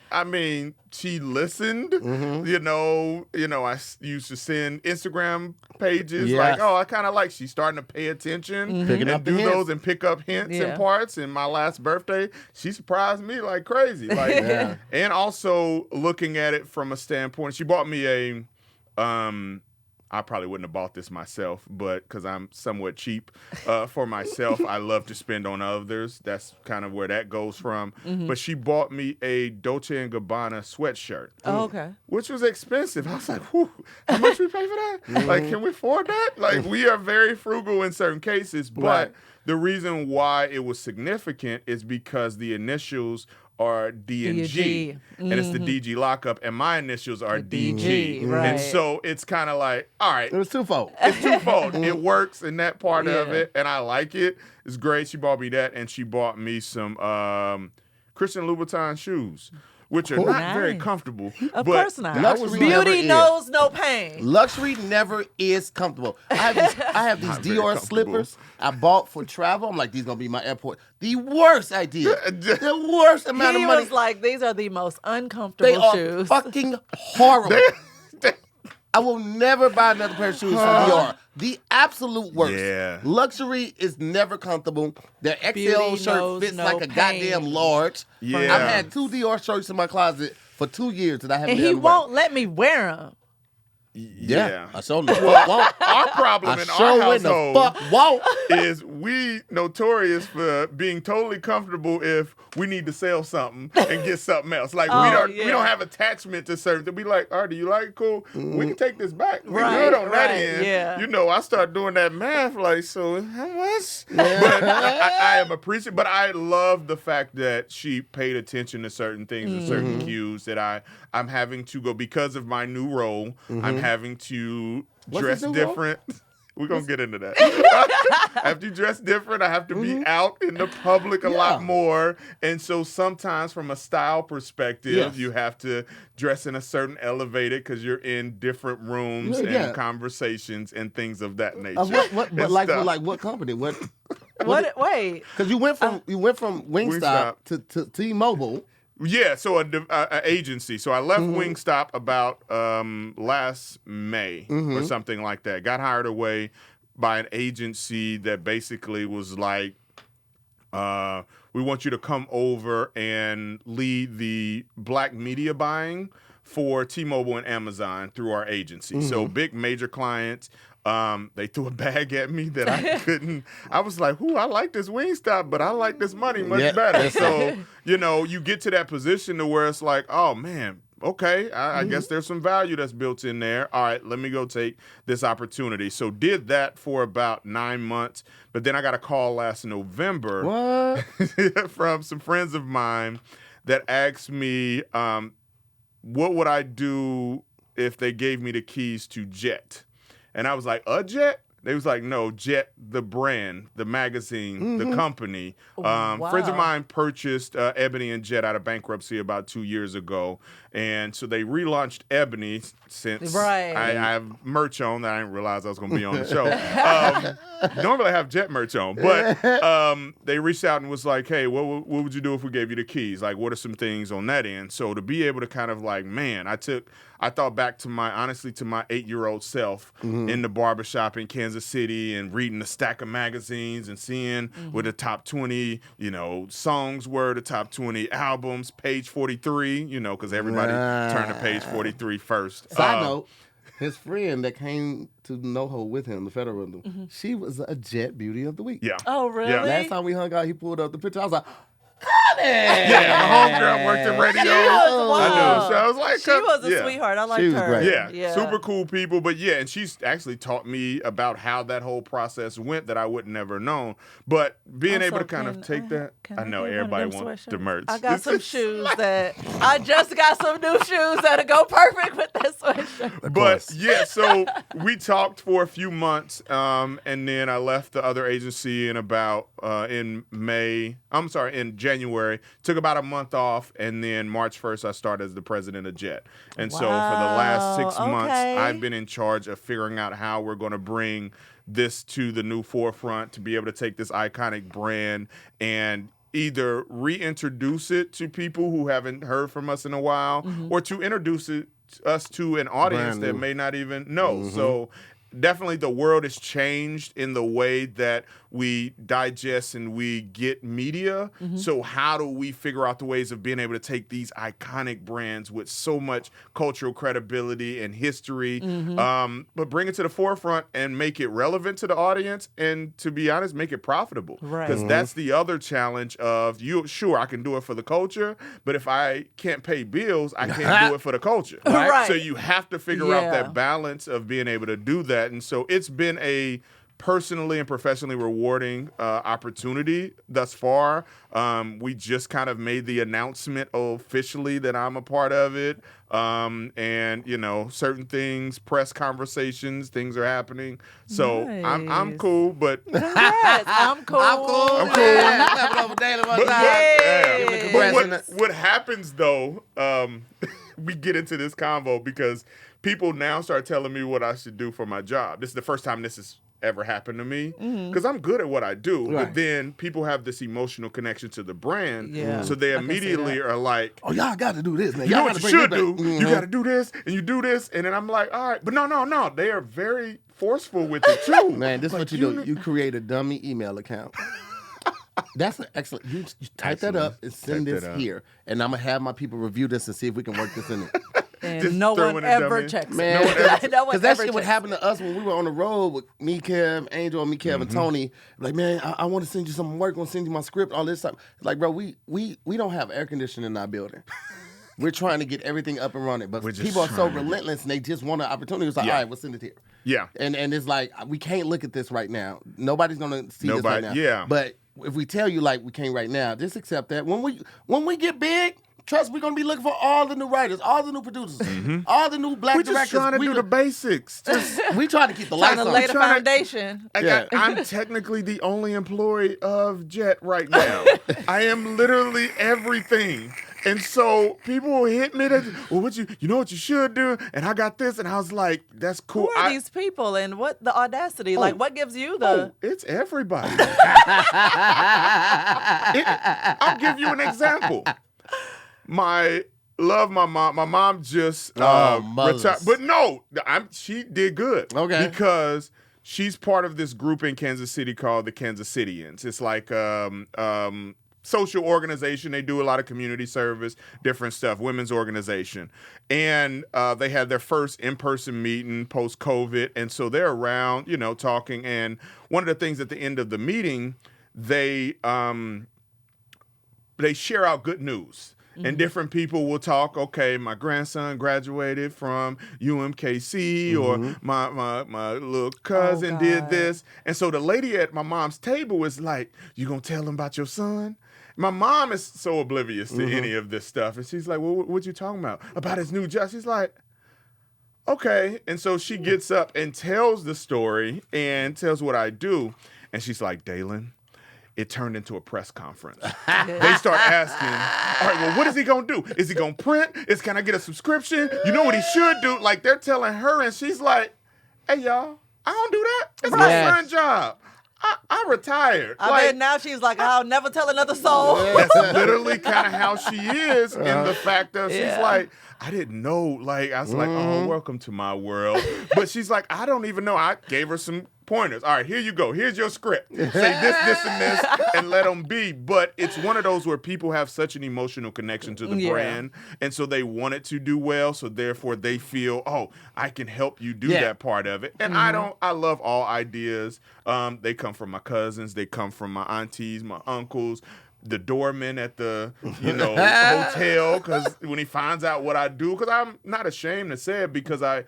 she listened. You know, I used to send Instagram pages like, oh, I kind of like. She's starting to pay attention Picking and up the do hints. those and pick up hints and parts. And my last birthday, she surprised me like crazy. Like, and also looking at it from a standpoint, she bought me a. I probably wouldn't have bought this myself, but because I'm somewhat cheap for myself, I love to spend on others. That's kind of where that goes from. But she bought me a Dolce & Gabbana sweatshirt. Oh, okay. Which was expensive. I was like, whew, how much we pay for that? Like, can we afford that? Like, we are very frugal in certain cases, but the reason why it was significant is because the initials are D and G, and it's the DG lockup, and my initials are DG. right. And so it's kind of like, all right. It was twofold. It's twofold. It works in that part of it, and I like it. It's great. She bought me that, and she bought me some Christian Louboutin shoes, which are not very comfortable. Of but course not. Luxury Beauty never knows no pain. Luxury never is comfortable. I have these Not very Dior comfortable. slippers I bought for travel. I'm like, these gonna be my airport. The worst idea. The worst amount He of money. was like, these are the most uncomfortable They are shoes. fucking horrible. I will never buy another pair of shoes from Dior. The absolute worst. Yeah. Luxury is never comfortable. Their XL Beauty shirt knows fits no like a pain. goddamn large. Yeah. I've had 2 Dior shirts in my closet for 2 years that I haven't and been he able to wear. won't let me wear them. Yeah. I sure the fuck won't. Our problem I in sure our when the household fuck won't. is we notorious for being totally comfortable if we need to sell something and get something else. Like we don't have attachment to certain things. We like, all right, do you like it? Cool? We can take this back. We good on that end. yeah. You know, I start doing that math like, so how much? But I am appreciative. But I love the fact that she paid attention to certain things and certain cues that I'm having to go because of my new role. I'm having to dress his new role? different. We're going to get into that. I have to dress different. I have to be out in the public a lot more. And so sometimes from a style perspective, you have to dress in a certain elevated because you're in different rooms and conversations and things of that nature. But what company? What? Wait. Because you went from Wingstop to T-Mobile. Yeah, so a agency. So I left Wingstop about last May or something like that. Got hired away by an agency that basically was like, we want you to come over and lead the black media buying for T-Mobile and Amazon through our agency. So big major clients. They threw a bag at me that I couldn't. I was like, "Ooh, I like this Wingstop, but I like this money much better." So, you get to that position to where it's like, "Oh man, okay, I guess there's some value that's built in there. All right, let me go take this opportunity." So did that for about 9 months, but then I got a call last November from some friends of mine that asked me, what would I do if they gave me the keys to Jet? And I was like, a jet? They was like, no, Jet, the brand, the magazine, the company. Wow. Friends of mine purchased Ebony and Jet out of bankruptcy about 2 years ago. And so they relaunched Ebony since I have merch on that I didn't realize I was going to be on the show. Normally I have Jet merch on. But they reached out and was like, hey, what would you do if we gave you the keys? Like, what are some things on that end? So to be able to kind of like, man, I thought back to my 8-year-old self in the barbershop in Kansas City and reading a stack of magazines and seeing what the top 20, songs were, the top 20 albums, page 43, because everybody turned to page 43 first. Side note, his friend that came to NoHo with him, the Federal, she was a Jet Beauty of the Week. Yeah. Oh, really? Yeah. Last time we hung out, he pulled up the picture. I was like, Yeah, my homegirl worked in radio. I knew. So I was like, she was a sweetheart. I liked She was her. great. Yeah, super cool people. But yeah, and she's actually taught me about how that whole process went that I would never known. But being able to kind of take that, I know everybody wants the merch. I got some shoes that I just got some new shoes that'll go perfect with that sweatshirt. But yeah, so we talked for a few months, and then I left the other agency in January. Took about a month off, and then March 1st I started as the president of Jet. And so for the last 6 months, I've been in charge of figuring out how we're going to bring this to the new forefront to be able to take this iconic brand and either reintroduce it to people who haven't heard from us in a while, or to introduce us to an audience that may not even know. So definitely the world has changed in the way that we digest and we get media. So how do we figure out the ways of being able to take these iconic brands with so much cultural credibility and history, but bring it to the forefront and make it relevant to the audience and, to be honest, make it profitable. Because that's the other challenge of sure, I can do it for the culture, but if I can't pay bills, I can't do it for the culture. Right. So you have to figure out that balance of being able to do that. And so it's been a personally and professionally rewarding opportunity thus far. We just kind of made the announcement officially that I'm a part of it. And certain things, press conversations, things are happening. So I'm cool, but Yes, I'm cool. I'm cool. I'm cool. Clap it up for Daylon one time. But what happens though, we get into this convo because people now start telling me what I should do for my job. This is the first time this has ever happened to me because I'm good at what I do, but then people have this emotional connection to the brand, so they immediately are like, oh, y'all got to do this, man. You know Y'all what you should do? You got to do this, and you do this, and then I'm like, all right, but no. They are very forceful with it too. Man, this is what you do. You create a dummy email account. That's an excellent. You type that up and send this here, and I'm gonna have my people review this and see if we can work this in it. And no one ever checks. Man, because that shit would happen to us when we were on the road with me, Kev, Angel, and me, Kev, and Tony. Like, man, I want to send you some work. I want to send you my script, all this stuff. Like, bro, we don't have air conditioning in our building. We're trying to get everything up and running, but people are so relentless and they just want an opportunity. It's like, all right, we'll send it here. Yeah. And it's like, we can't look at this right now. Nobody's gonna see this right now. Yeah. But if we tell you like we can't right now, just accept that. When we get big, trust we're gonna be looking for all the new writers, all the new producers, all the new black directors. We're just trying to do the basics. We try to keep the lights on. Lay the foundation. I'm technically the only employee of Jet right now. I am literally everything. And so people will hit me that, well, you know what you should do? And I got this, and I was like, that's cool. Who are these people, and what the audacity? Like, what gives you the? Oh, it's everybody. I'll give you an example. My mom. My mom just retired, but no, she did good. Okay, because she's part of this group in Kansas City called the Kansas Cityans. It's like social organization. They do a lot of community service, different stuff, women's organization. And they had their first in-person meeting post-COVID. And so they're around, talking. And one of the things at the end of the meeting, they share out good news. And different people will talk, okay, my grandson graduated from UMKC, or my little cousin did this. And so the lady at my mom's table was like, you gonna tell him about your son? My mom is so oblivious to any of this stuff. And she's like, well, what you talking about? About his new job? She's like, okay. And so she gets up and tells the story and tells what I do. And she's like, Daylon, it turned into a press conference. They start asking, all right, well, what is he going to do? Is he going to print? Can I get a subscription? You know what he should do? Like, they're telling her, and she's like, hey, y'all, I don't do that. It's my son's job. I retired. I mean, now she's like, I'll never tell another soul. That's literally kind of how she is in the fact that she's like, I didn't know. Like, I was like, oh, welcome to my world. But she's like, I don't even know. I gave her some pointers. All right, here you go. Here's your script. Say this, and this, and let them be. But it's one of those where people have such an emotional connection to the brand, and so they want it to do well. So therefore, they feel, oh, I can help you do that part of it. And I love all ideas. They come from my cousins. They come from my aunties, my uncles. The doorman at the hotel, because when he finds out what I do, because I'm not ashamed to say it, because I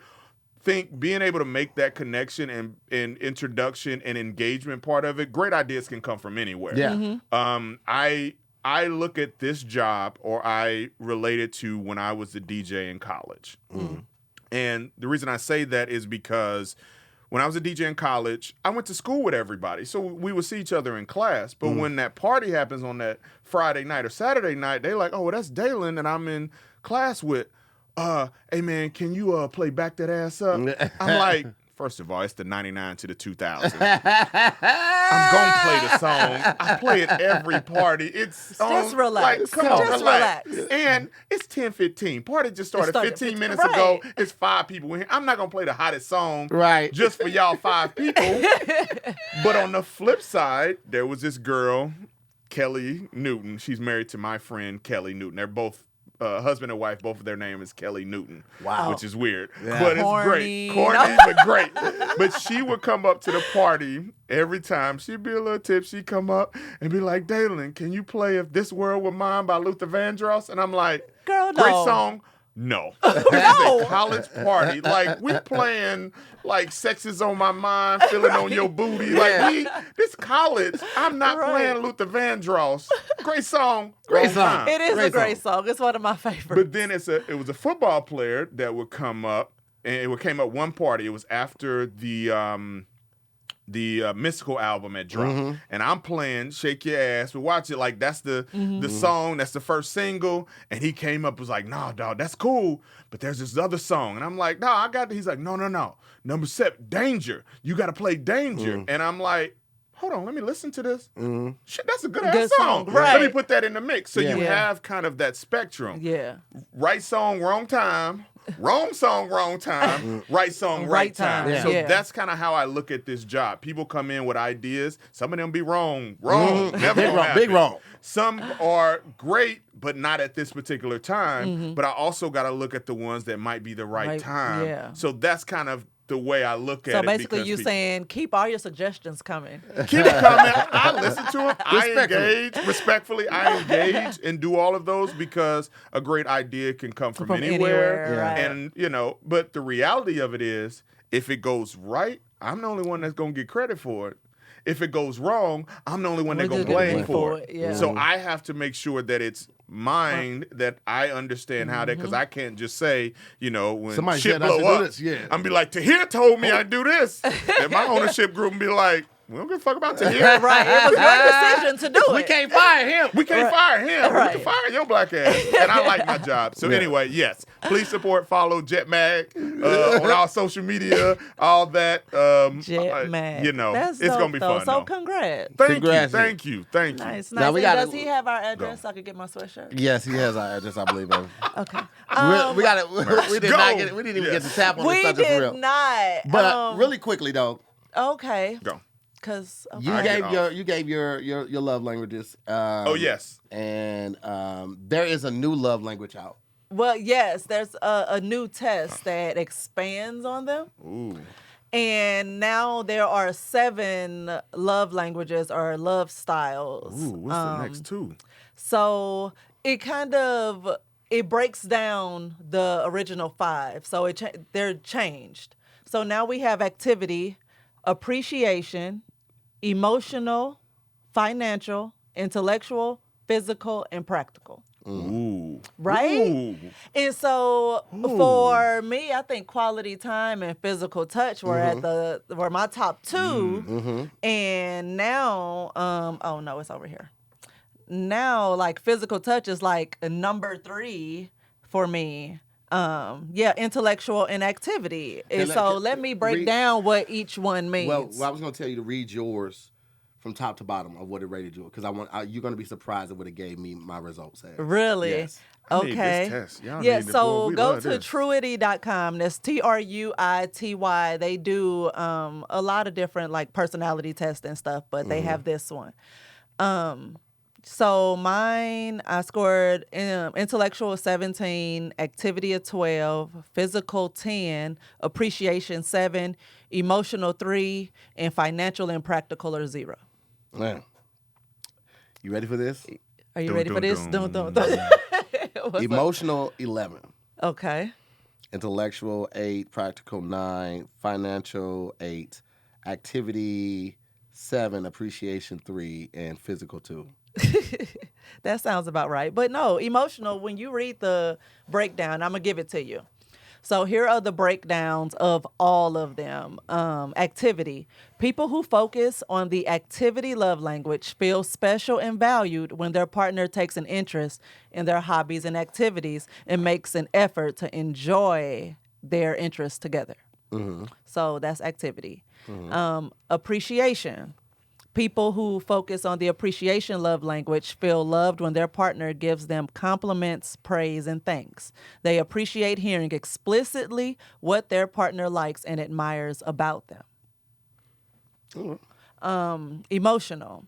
think being able to make that connection and introduction and engagement part of it, great ideas can come from anywhere. Yeah. I look at this job, or I relate it to when I was a DJ in college. And the reason I say that is because when I was a DJ in college, I went to school with everybody. So we would see each other in class. But when that party happens on that Friday night or Saturday night, they're like, oh, well, that's Daylon and I'm in class with. Hey, man, can you play Back That Ass Up? I'm like, first of all, it's the 99 to the 2000. I'm going to play the song. I play it every party. It's just relax. Like, come on, just relax. And it's 10:15. Party just started 15 minutes ago. It's 5 people in here. I'm not going to play the hottest song just for y'all 5 people. But on the flip side, there was this girl, Kelly Newton. She's married to my friend, Kelly Newton. They're both husband and wife, both of their name is Kelly Newton. Wow. Which is weird. Yeah. But it's great. Corny, but great. But she would come up to the party every time. She'd be a little tipsy, come up and be like, Daylon, can you play If This World Were Mine by Luther Vandross? And I'm like, girl, no. Great song. No. This is a college party. Like, we playing, like, Sex Is On My Mind, Feeling On Your Booty. Like, this college, I'm not playing Luther Vandross. Great song. Great song. It is a great song. It's one of my favorites. But then it was a football player that would come up, and it came up one party. It was after the Mystical album had dropped. And I'm playing Shake Your Ass. We watch it like that's the song, that's the first single. And he came up, was like, nah, dog, that's cool. But there's this other song. And I'm like, nah, I got it. He's like, no. Number 7, Danger. You got to play Danger. And I'm like, hold on, let me listen to this. Shit, that's a good-ass song. Right. Let me put that in the mix. So you have kind of that spectrum. Yeah. Right song, wrong time. Wrong song, wrong time. Right song, right time. Yeah. So that's kind of how I look at this job. People come in with ideas. Some of them be wrong. Never gonna happen. Big wrong. Some are great, but not at this particular time. But I also got to look at the ones that might be the right time. Yeah. So that's kind of the way I look at it. So basically you're saying keep all your suggestions coming. Keep it coming. I listen to them. I engage. Respectfully, I engage and do all of those because a great idea can come from anywhere. Right. And, but the reality of it is if it goes right, I'm the only one that's going to get credit for it. If it goes wrong, I'm the only one that's going to blame for it. Yeah. So I have to make sure that it's mine, that I understand how that, because I can't just say, when somebody shit blow up, I'm be like, Tahir told me I do this. And my ownership group and be like, we don't give a fuck about Tahir. Right. It was your decision to do it. We can't fire him. We can't fire him. Right. We can fire your black ass. And I like my job. So anyway, yes. Please follow JetMag on our social media, all that. JetMag. It's going to be fun. So congrats. Thank you. Nice. Now does he have our address so I can get my sweatshirt? Yes, he has our address, I believe. Okay. We got it. We didn't even get to tap on this subject for real. We did not. But really quickly though. Okay. Go. Because you gave your love languages. Yes. And there is a new love language out. Well, yes, there's a new test that expands on them. Ooh. And now there are 7 love languages or love styles. Ooh, what's the next 2? So it it breaks down the original 5. So they're changed. So now we have activity, appreciation, emotional, financial, intellectual, physical, and practical. Ooh. Right? Ooh. And so for me, I think quality time and physical touch were were my top two. And now, oh no, it's over here. Now, like physical touch is like a number 3 for me. Intellectual and activity. And so let me break down what each one means. Well, I was going to tell you to read yours from top to bottom of what it rated you, because you're going to be surprised at what it gave me my results as. Really? Yes. Okay. So go to Truity.com. That's Truity. They do a lot of different like personality tests and stuff, but they have this one. So mine, I scored intellectual 17, activity a 12, physical 10, appreciation 7, emotional 3, and financial and practical are 0. Man, you ready for this? Are you ready for this? Emotional 11. Okay. Intellectual 8, practical 9, financial 8, activity 7, appreciation 3, and physical 2. That sounds about right. But no, emotional, when you read the breakdown, I'm going to give it to you. So here are the breakdowns of all of them. Activity. People who focus on the activity love language feel special and valued when their partner takes an interest in their hobbies and activities and makes an effort to enjoy their interests together. So that's activity. Appreciation. People who focus on the appreciation love language feel loved when their partner gives them compliments, praise, and thanks. They appreciate hearing explicitly what their partner likes and admires about them. Emotional.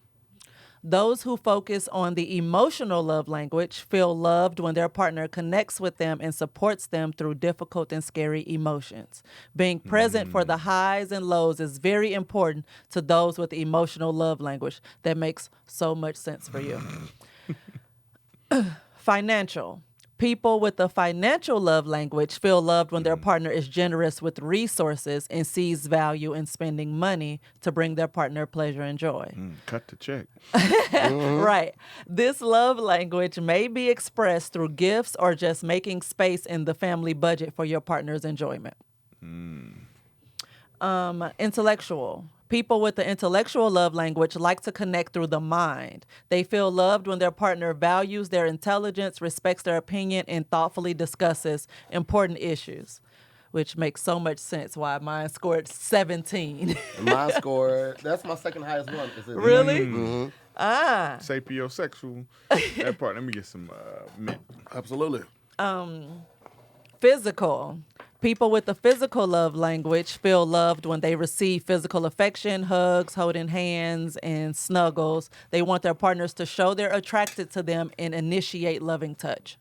Those who focus on the emotional love language feel loved when their partner connects with them and supports them through difficult and scary emotions. Being present for the highs and lows is very important to those with the emotional love language. That makes so much sense for you. Financial. People with the financial love language feel loved when their partner is generous with resources and sees value in spending money to bring their partner pleasure and joy. Cut the check. Right. This love language may be expressed through gifts or just making space in the family budget for your partner's enjoyment. Intellectual. People with the intellectual love language like to connect through the mind. They feel loved when their partner values their intelligence, respects their opinion, and thoughtfully discusses important issues, which makes so much sense why mine scored 17. Mine scored, that's my second highest one. Really? Sapiosexual. That part, let me get some mint. Absolutely. Physical. People with the physical love language feel loved when they receive physical affection, hugs, holding hands, and snuggles. They want their partners to show they're attracted to them and initiate loving touch.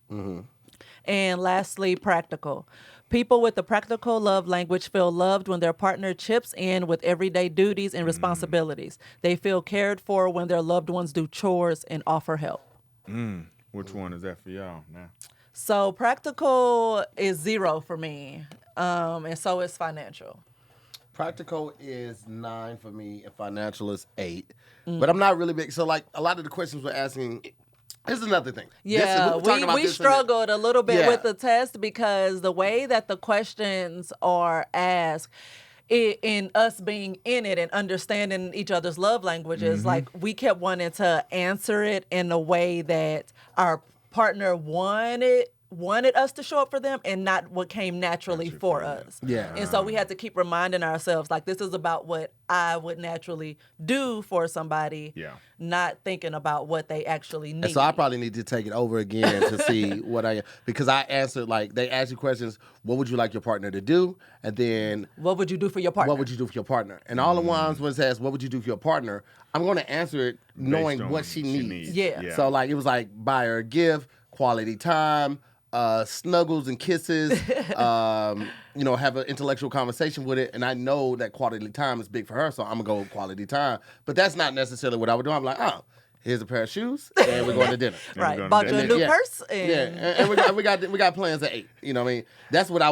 And lastly, practical. People with the practical love language feel loved when their partner chips in with everyday duties and responsibilities. They feel cared for when their loved ones do chores and offer help. Which one is that for y'all now? So practical is 0 for me, and so is financial. Practical is 9 for me, and financial is 8. But I'm not really big. So, like, a lot of the questions we're asking, this is another thing. Yeah, we struggled a little bit with the test because the way that the questions are asked, in us being in it and understanding each other's love languages, like we kept wanting to answer it in a way that our partner wanted us to show up for them and not what came naturally for us. Yeah. And so we had to keep reminding ourselves, like, this is about what I would naturally do for somebody, not thinking about what they actually need. And so I probably need to take it over again to see what because I answered, like, they asked you questions, what would you like your partner to do? And then, what would you do for your partner? What would you do for your partner? And all the ones when it says, what would you do for your partner? I'm going to answer it knowing what she needs. Yeah. So, like, it was like, buy her a gift, quality time, snuggles and kisses, have an intellectual conversation with it. And I know that quality time is big for her, so I'm going to go with quality time. But that's not necessarily what I would do. I'm like, oh, here's a pair of shoes, and we're going to dinner. Right. Bought you a new purse. And we got plans at 8. You know what I mean? That's what I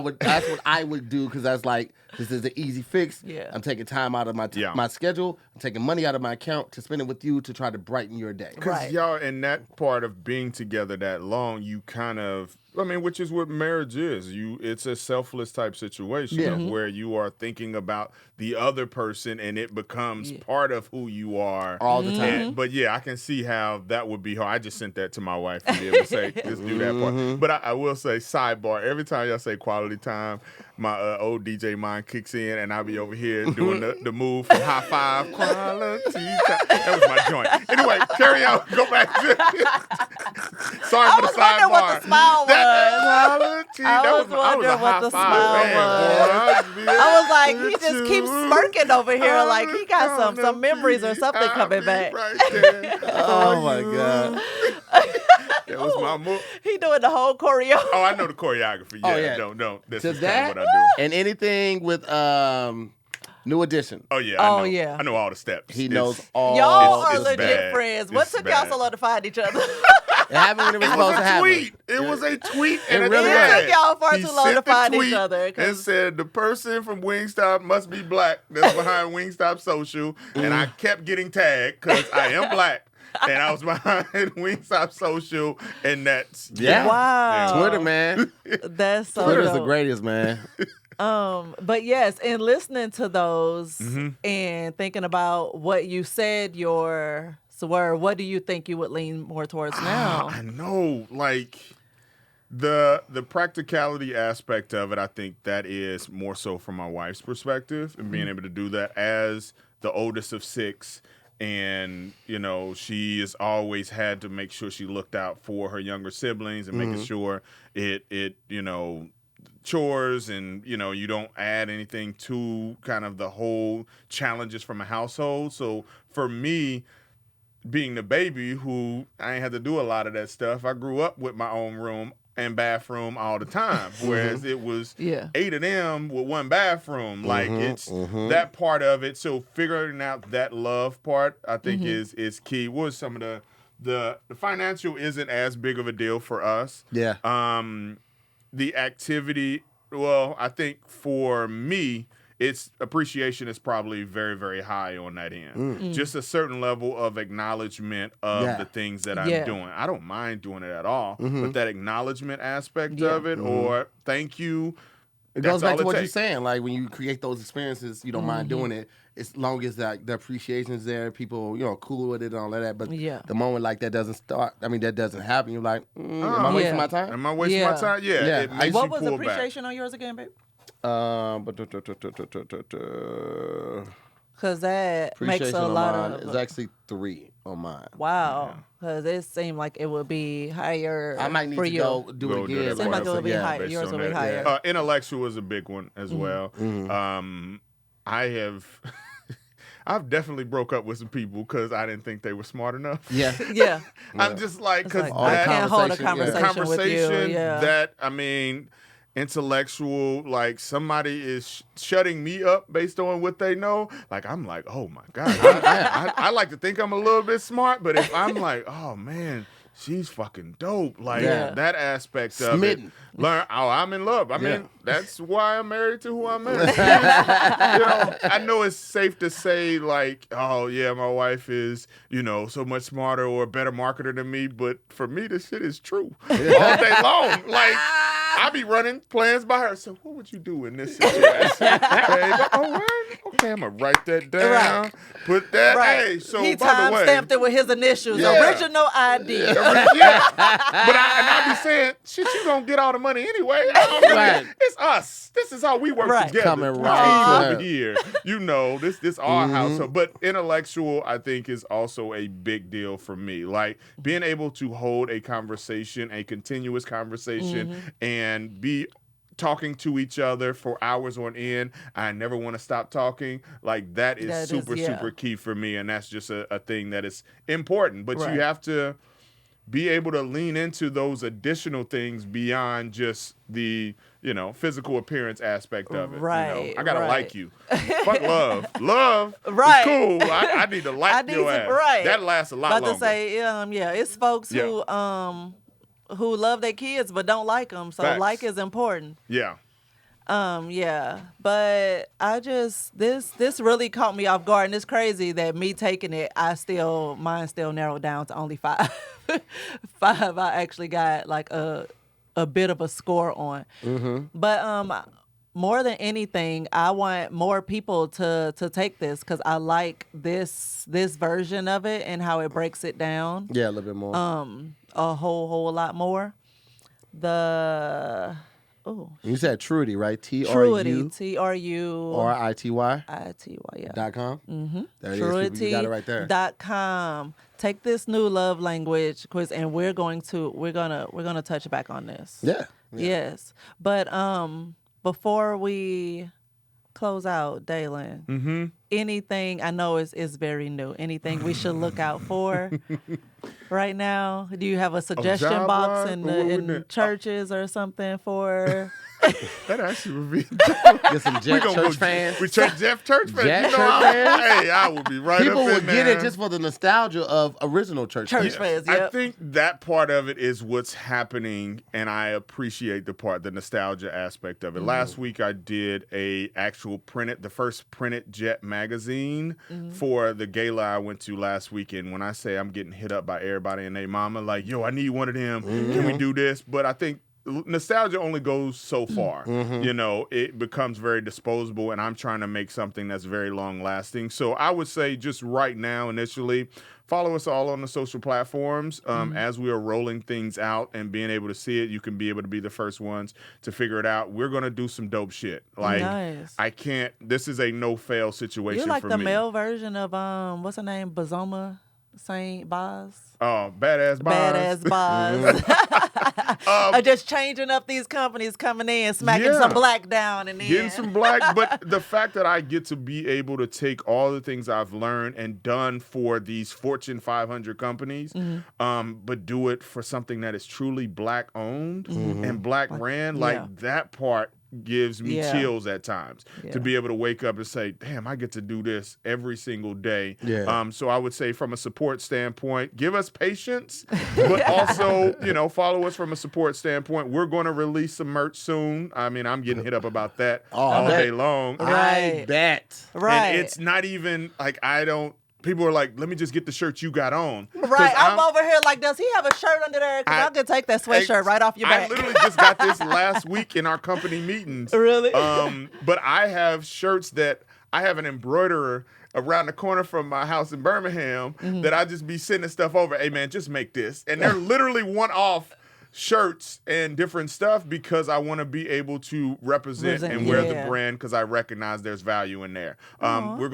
would do, because that's like, this is an easy fix. Yeah. I'm taking time out of my schedule. I'm taking money out of my account to spend it with you to try to brighten your day. Because y'all, in that part of being together that long, you kind of, which is what marriage is. It's a selfless type situation of where you are thinking about the other person and it becomes part of who you are all the time. But yeah, I can see how that would be hard. I just sent that to my wife to be able to say, just do that part. But I will say, sidebar, every time y'all say quality time, my old DJ mind kicks in and I'll be over here doing the move from high five, quality time. That was my joint. Anyway, carry on. Go back to Sorry for the sidebar. What the smile was. I was wondering what the smile was. I was like, he just keeps smirking over here like he got some memories or something coming back. Right there. Oh my God. That was my move. He doing the whole choreo. Oh, I know the choreography. Yeah, Oh, yeah. No. This To is that, kind of what I do. and anything with New Edition. Oh, yeah. I know all the steps. He knows all. Y'all are it's legit bad. friends. What took y'all so long to find each other? It happened when it was supposed to happen. It was a tweet. It And really It was. took y'all far too long to find each tweet other. and said the person from Wingstop must be black that's behind Wingstop Social. And I kept getting tagged because I am black. And I was behind Wingstop Social. And that's... Yeah. Wow. Twitter, man. That's so Twitter's the dope. greatest, man. But yes, and listening to those and thinking about what you said were, what do you think you would lean more towards now? I know, like the practicality aspect of it, I think that is more so from my wife's perspective and being able to do that as the oldest of 6. And, she has always had to make sure she looked out for her younger siblings and making sure it chores and, you don't add anything to kind of the whole challenges from a household. So for me, being the baby who I ain't had to do a lot of that stuff, I grew up with my own room and bathroom all the time, whereas it was 8 of them with one bathroom. Like it's that part of it. So figuring out that love part, I think is key. What was some of the financial isn't as big of a deal for us. Yeah. The activity, well, I think for me, its appreciation is probably very, very high on that end. Just a certain level of acknowledgement of the things that I'm doing. I don't mind doing it at all, but that acknowledgement aspect of it, or thank you. It goes back to what you're saying. Like when you create those experiences, you don't mind doing it as long as the appreciation is there. People, cool with it and all of that. But the moment like that doesn't that doesn't happen, you're like, am I wasting my time? Am I wasting my time? Yeah. It makes What you was pull appreciation on yours again, babe? Because that makes a lot of... It's actually 3 on mine. Wow. Because it seemed like it would be higher. I might need for to you. go do it again. It seemed like it would be higher. Yours will be higher. Intellectual is a big one as well. I've definitely broke up with some people because I didn't think they were smart enough. Yeah. I'm just like, because I can't hold a conversation with you. That, intellectual, like somebody is shutting me up based on what they know. Like, I'm like, oh my God. I like to think I'm a little bit smart, but if I'm like, oh man, she's fucking dope. Like that aspect of it. I'm in love. I mean, that's why I'm married to who I'm married to. I know it's safe to say like, oh yeah, my wife is, so much smarter or a better marketer than me. But for me, this shit is true all day long. Like, I be running plans by her. So what would you do in this situation? Okay, I'm going to write that down. Right. Put that. Right. Hey, so he by the way. stamped it with his initials. Original ID. But I be saying, shit, you going to get all the money anyway. It's us. This is how we work together. Coming right over here. This our household. But intellectual, I think, is also a big deal for me. Like being able to hold a conversation, a continuous conversation, and be talking to each other for hours on end. I never want to stop talking. Like that is super key for me. And that's just a thing that is important. But you have to be able to lean into those additional things beyond just the, physical appearance aspect of it. Right. I gotta like you. Fuck love. Love is cool. I need to like your ass. Right. That lasts a lot longer. About to say, it's folks who love their kids but don't like them. So like is important. Yeah. Yeah, but I just this really caught me off guard, and it's crazy that me taking it, mine still narrowed down to only 5. 5 I actually got like a bit of a score on. But more than anything, I want more people to take this because I like this version of it and how it breaks it down. Yeah, a little bit more. A whole lot more. You said Truity, right? Truity, TRURITY. yeah. .com. There it is. Truity. You got it right there. .com. Take this new love language quiz, and we're gonna touch back on this. Yeah. Yes, but before we close out, Daylon, anything I know is very new. Anything we should look out for right now? Do you have a suggestion box in churches or something for? That actually would be. Get some church fans. We Jeff church fans. Jack You know, I will be right People up in would there. get it just for the nostalgia of original church fans. Fans. I think that part of it is what's happening, and I appreciate the nostalgia aspect of it. Last week I did the first printed Jet magazine for the gala I went to last weekend. When I say I'm getting hit up by everybody and their mama, like, yo, I need one of them. Can we do this? But I think nostalgia only goes so far. You know, it becomes very disposable, and I'm trying to make something that's very long lasting. So I would say just right now, initially, follow us all on the social platforms. As we are rolling things out and being able to see it, you can be able to be the first ones to figure it out. We're going to do some dope shit. Like, nice. This is a no-fail situation for me. You're like the male version of, what's her name? Bazoma Saint Boz? Oh, Badass Boz. Badass Boz. Just changing up these companies coming in, smacking some black down and then getting some black. But the fact that I get to be able to take all the things I've learned and done for these Fortune 500 companies, but do it for something that is truly black owned and black ran, like that part gives me chills at times to be able to wake up and say, damn, I get to do this every single day. So I would say from a support standpoint, give us patience, but also, follow us from a support standpoint. We're going to release some merch soon. I mean, I'm getting hit up about that all day long. I bet. Right. And it's not even like people are like, let me just get the shirt you got on. Right. I'm over here like, does he have a shirt under there? Because I could take that sweatshirt right off your back. I literally just got this last week in our company meetings. Really? But I have shirts that I have an embroiderer around the corner from my house in Birmingham that I just be sending stuff over. Hey, man, just make this. And they're literally one-off shirts and different stuff because I want to be able to represent and wear the brand because I recognize there's value in there. We're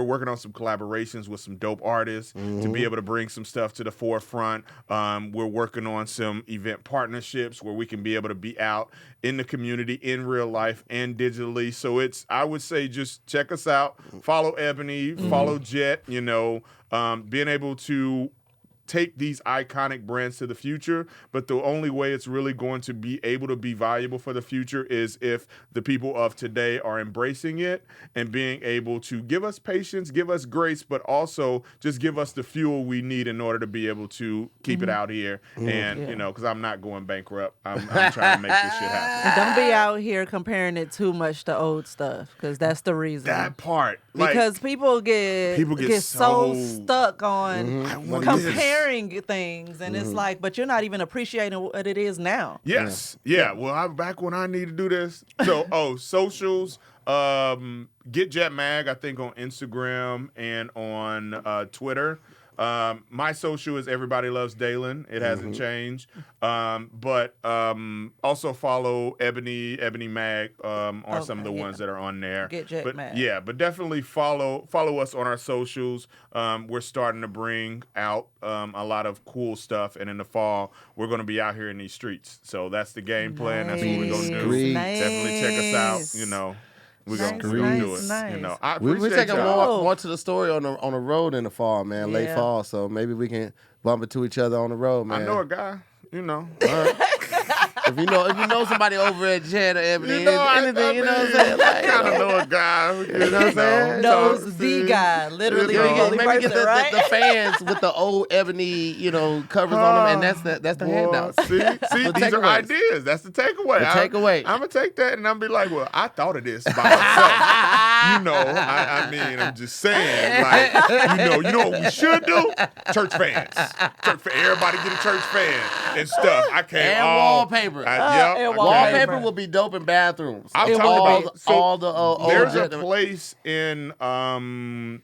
working on some collaborations with some dope artists to be able to bring some stuff to the forefront. We're working on some event partnerships where we can be able to be out in the community in real life and digitally. So I would say just check us out, follow Ebony, follow Jet, being able to take these iconic brands to the future, but the only way it's really going to be able to be valuable for the future is if the people of today are embracing it and being able to give us patience, give us grace, but also just give us the fuel we need in order to be able to keep it out here. And, because I'm not going bankrupt. I'm trying to make this shit happen. Don't be out here comparing it too much to old stuff, because that's the reason. That part. Because people get so stuck on comparing things, and it's like, but you're not even appreciating what it is now. Yes. Yeah. Well, I'm back when I need to do this. So, socials, Get Jet Mag, I think on Instagram and on Twitter. My social is Everybody Loves Daylon. It hasn't changed. But also follow Ebony Mag are some of the ones that are on there. Get Jet Mag. Yeah, but definitely follow us on our socials. We're starting to bring out a lot of cool stuff, and in the fall we're going to be out here in these streets. So that's the game plan. That's what we're going to do. Definitely check us out. We're gonna do it. Nice. I appreciate We're taking y'all. more to the story on the road in the fall, man. Late fall, so maybe we can bump into each other on the road, man. I know a guy. All right. If you know somebody over at Jet or Ebony, You know, anything, you know what I'm saying? Like, I kind of know a guy who, you know what I'm saying? Knows the guy, literally You the know, only maybe get person, right? the fans with the old ebony, covers on them, and that's the Boy, handout. See, The these are takeaways. ideas. That's the takeaway. The takeaway. I'm gonna take that and I'm gonna be like, well, I thought of this by myself. I mean, I'm just saying, like, you know what we should do? Church fans. Everybody get a church fan and stuff. I can't. And wallpaper. And Wallpaper will be dope in bathrooms. I'm It talking will about be. all the old there's a Jet- place in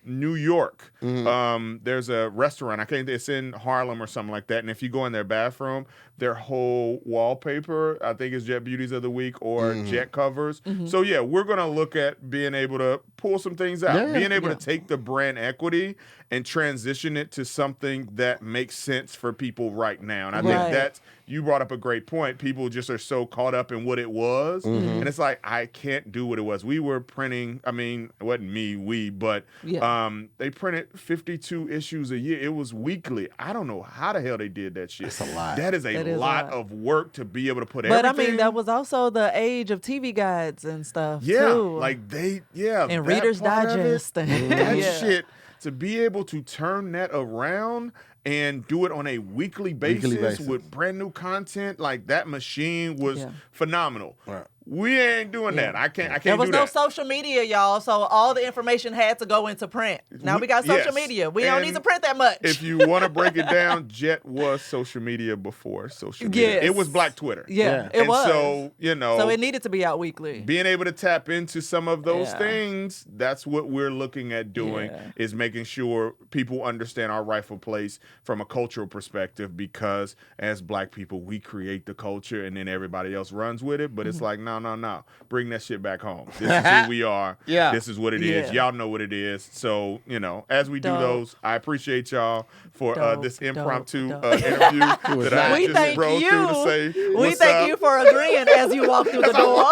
New York. There's a restaurant. It's in Harlem or something like that. And if you go in their bathroom, their whole wallpaper, I think is Jet Beauties of the Week or Jet covers. So yeah, we're gonna look at being able to pull some things out, being able to take the brand equity and transition it to something that makes sense for people right now. And I think you brought up a great point. People just are so caught up in what it was. And it's like, I can't do what it was. We were printing, I mean, it wasn't me, but they printed 52 issues a year. It was weekly. I don't know how the hell they did that shit. That's a lot. That is a lot of work to be able to put But everything. I mean, that was also the age of TV guides and stuff, too. And Reader's Digest. That shit, to be able to turn that around and do it on a weekly basis with brand new content, like that machine was phenomenal. Right. We ain't doing that. I can't There was do no that. social media, y'all, so all the information had to go into print. Now we got social media. We don't need to print that much. If you want to break it down, Jet was social media before social media. Yes. It was Black Twitter. Yeah, it and was. So, So it needed to be out weekly. being able to tap into some of those things, that's what we're looking at doing, is making sure people understand our rightful place from a cultural perspective, because as Black people, we create the culture and then everybody else runs with it. But it's like, no. Bring that shit back home. This is who we are. This is what it is. Y'all know what it is. So, as we do those, I appreciate y'all for this impromptu interview that I just rode through to say we thank you for agreeing as you walk through the door.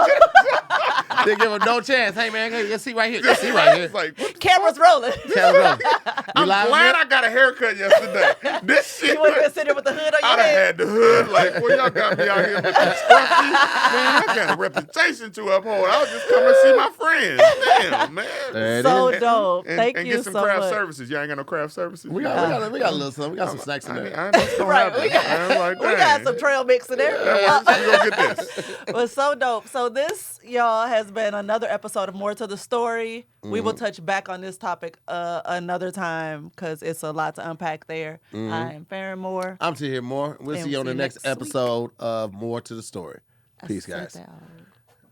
They give him no chance. Hey man, you see right here. You see right here. It's like, Camera's rolling. I'm glad I got a haircut yesterday. This shit. You wasn't sitting with the hood on I your done head. had the hood, like, well, y'all got me out here with the scruffy. Man, I got a reputation to uphold. I was just coming to see my friends. Damn, man. So dope. And you get some so craft much. services. Y'all ain't got no craft services? We got a little something. We got some snacks in there. I just don't have We that. I'm like, got dang. some trail mix in there. We gonna get this. But so dope. So this, y'all, has been another episode of More to the Story. We will touch back on this topic another time because it's a lot to unpack there. I am Farron Moore. I'm to hear more. We'll see you on the next episode of More to the Story. Peace, guys.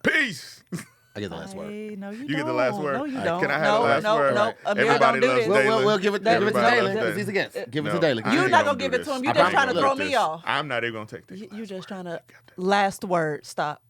Peace. I get the last word. No, you You don't. get the last word? No, you All right, don't. can I have the last word? No, Right. Amir, Everybody don't do loves this. Daylon. We'll give it to Everybody Daylon loves because he's a guest. Give it to No, Daylon. I You ain't not gonna gonna give do it to him. this. You I just ain't trying to gonna throw do me this. off. I'm not even gonna take this. You just trying to last word. Stop.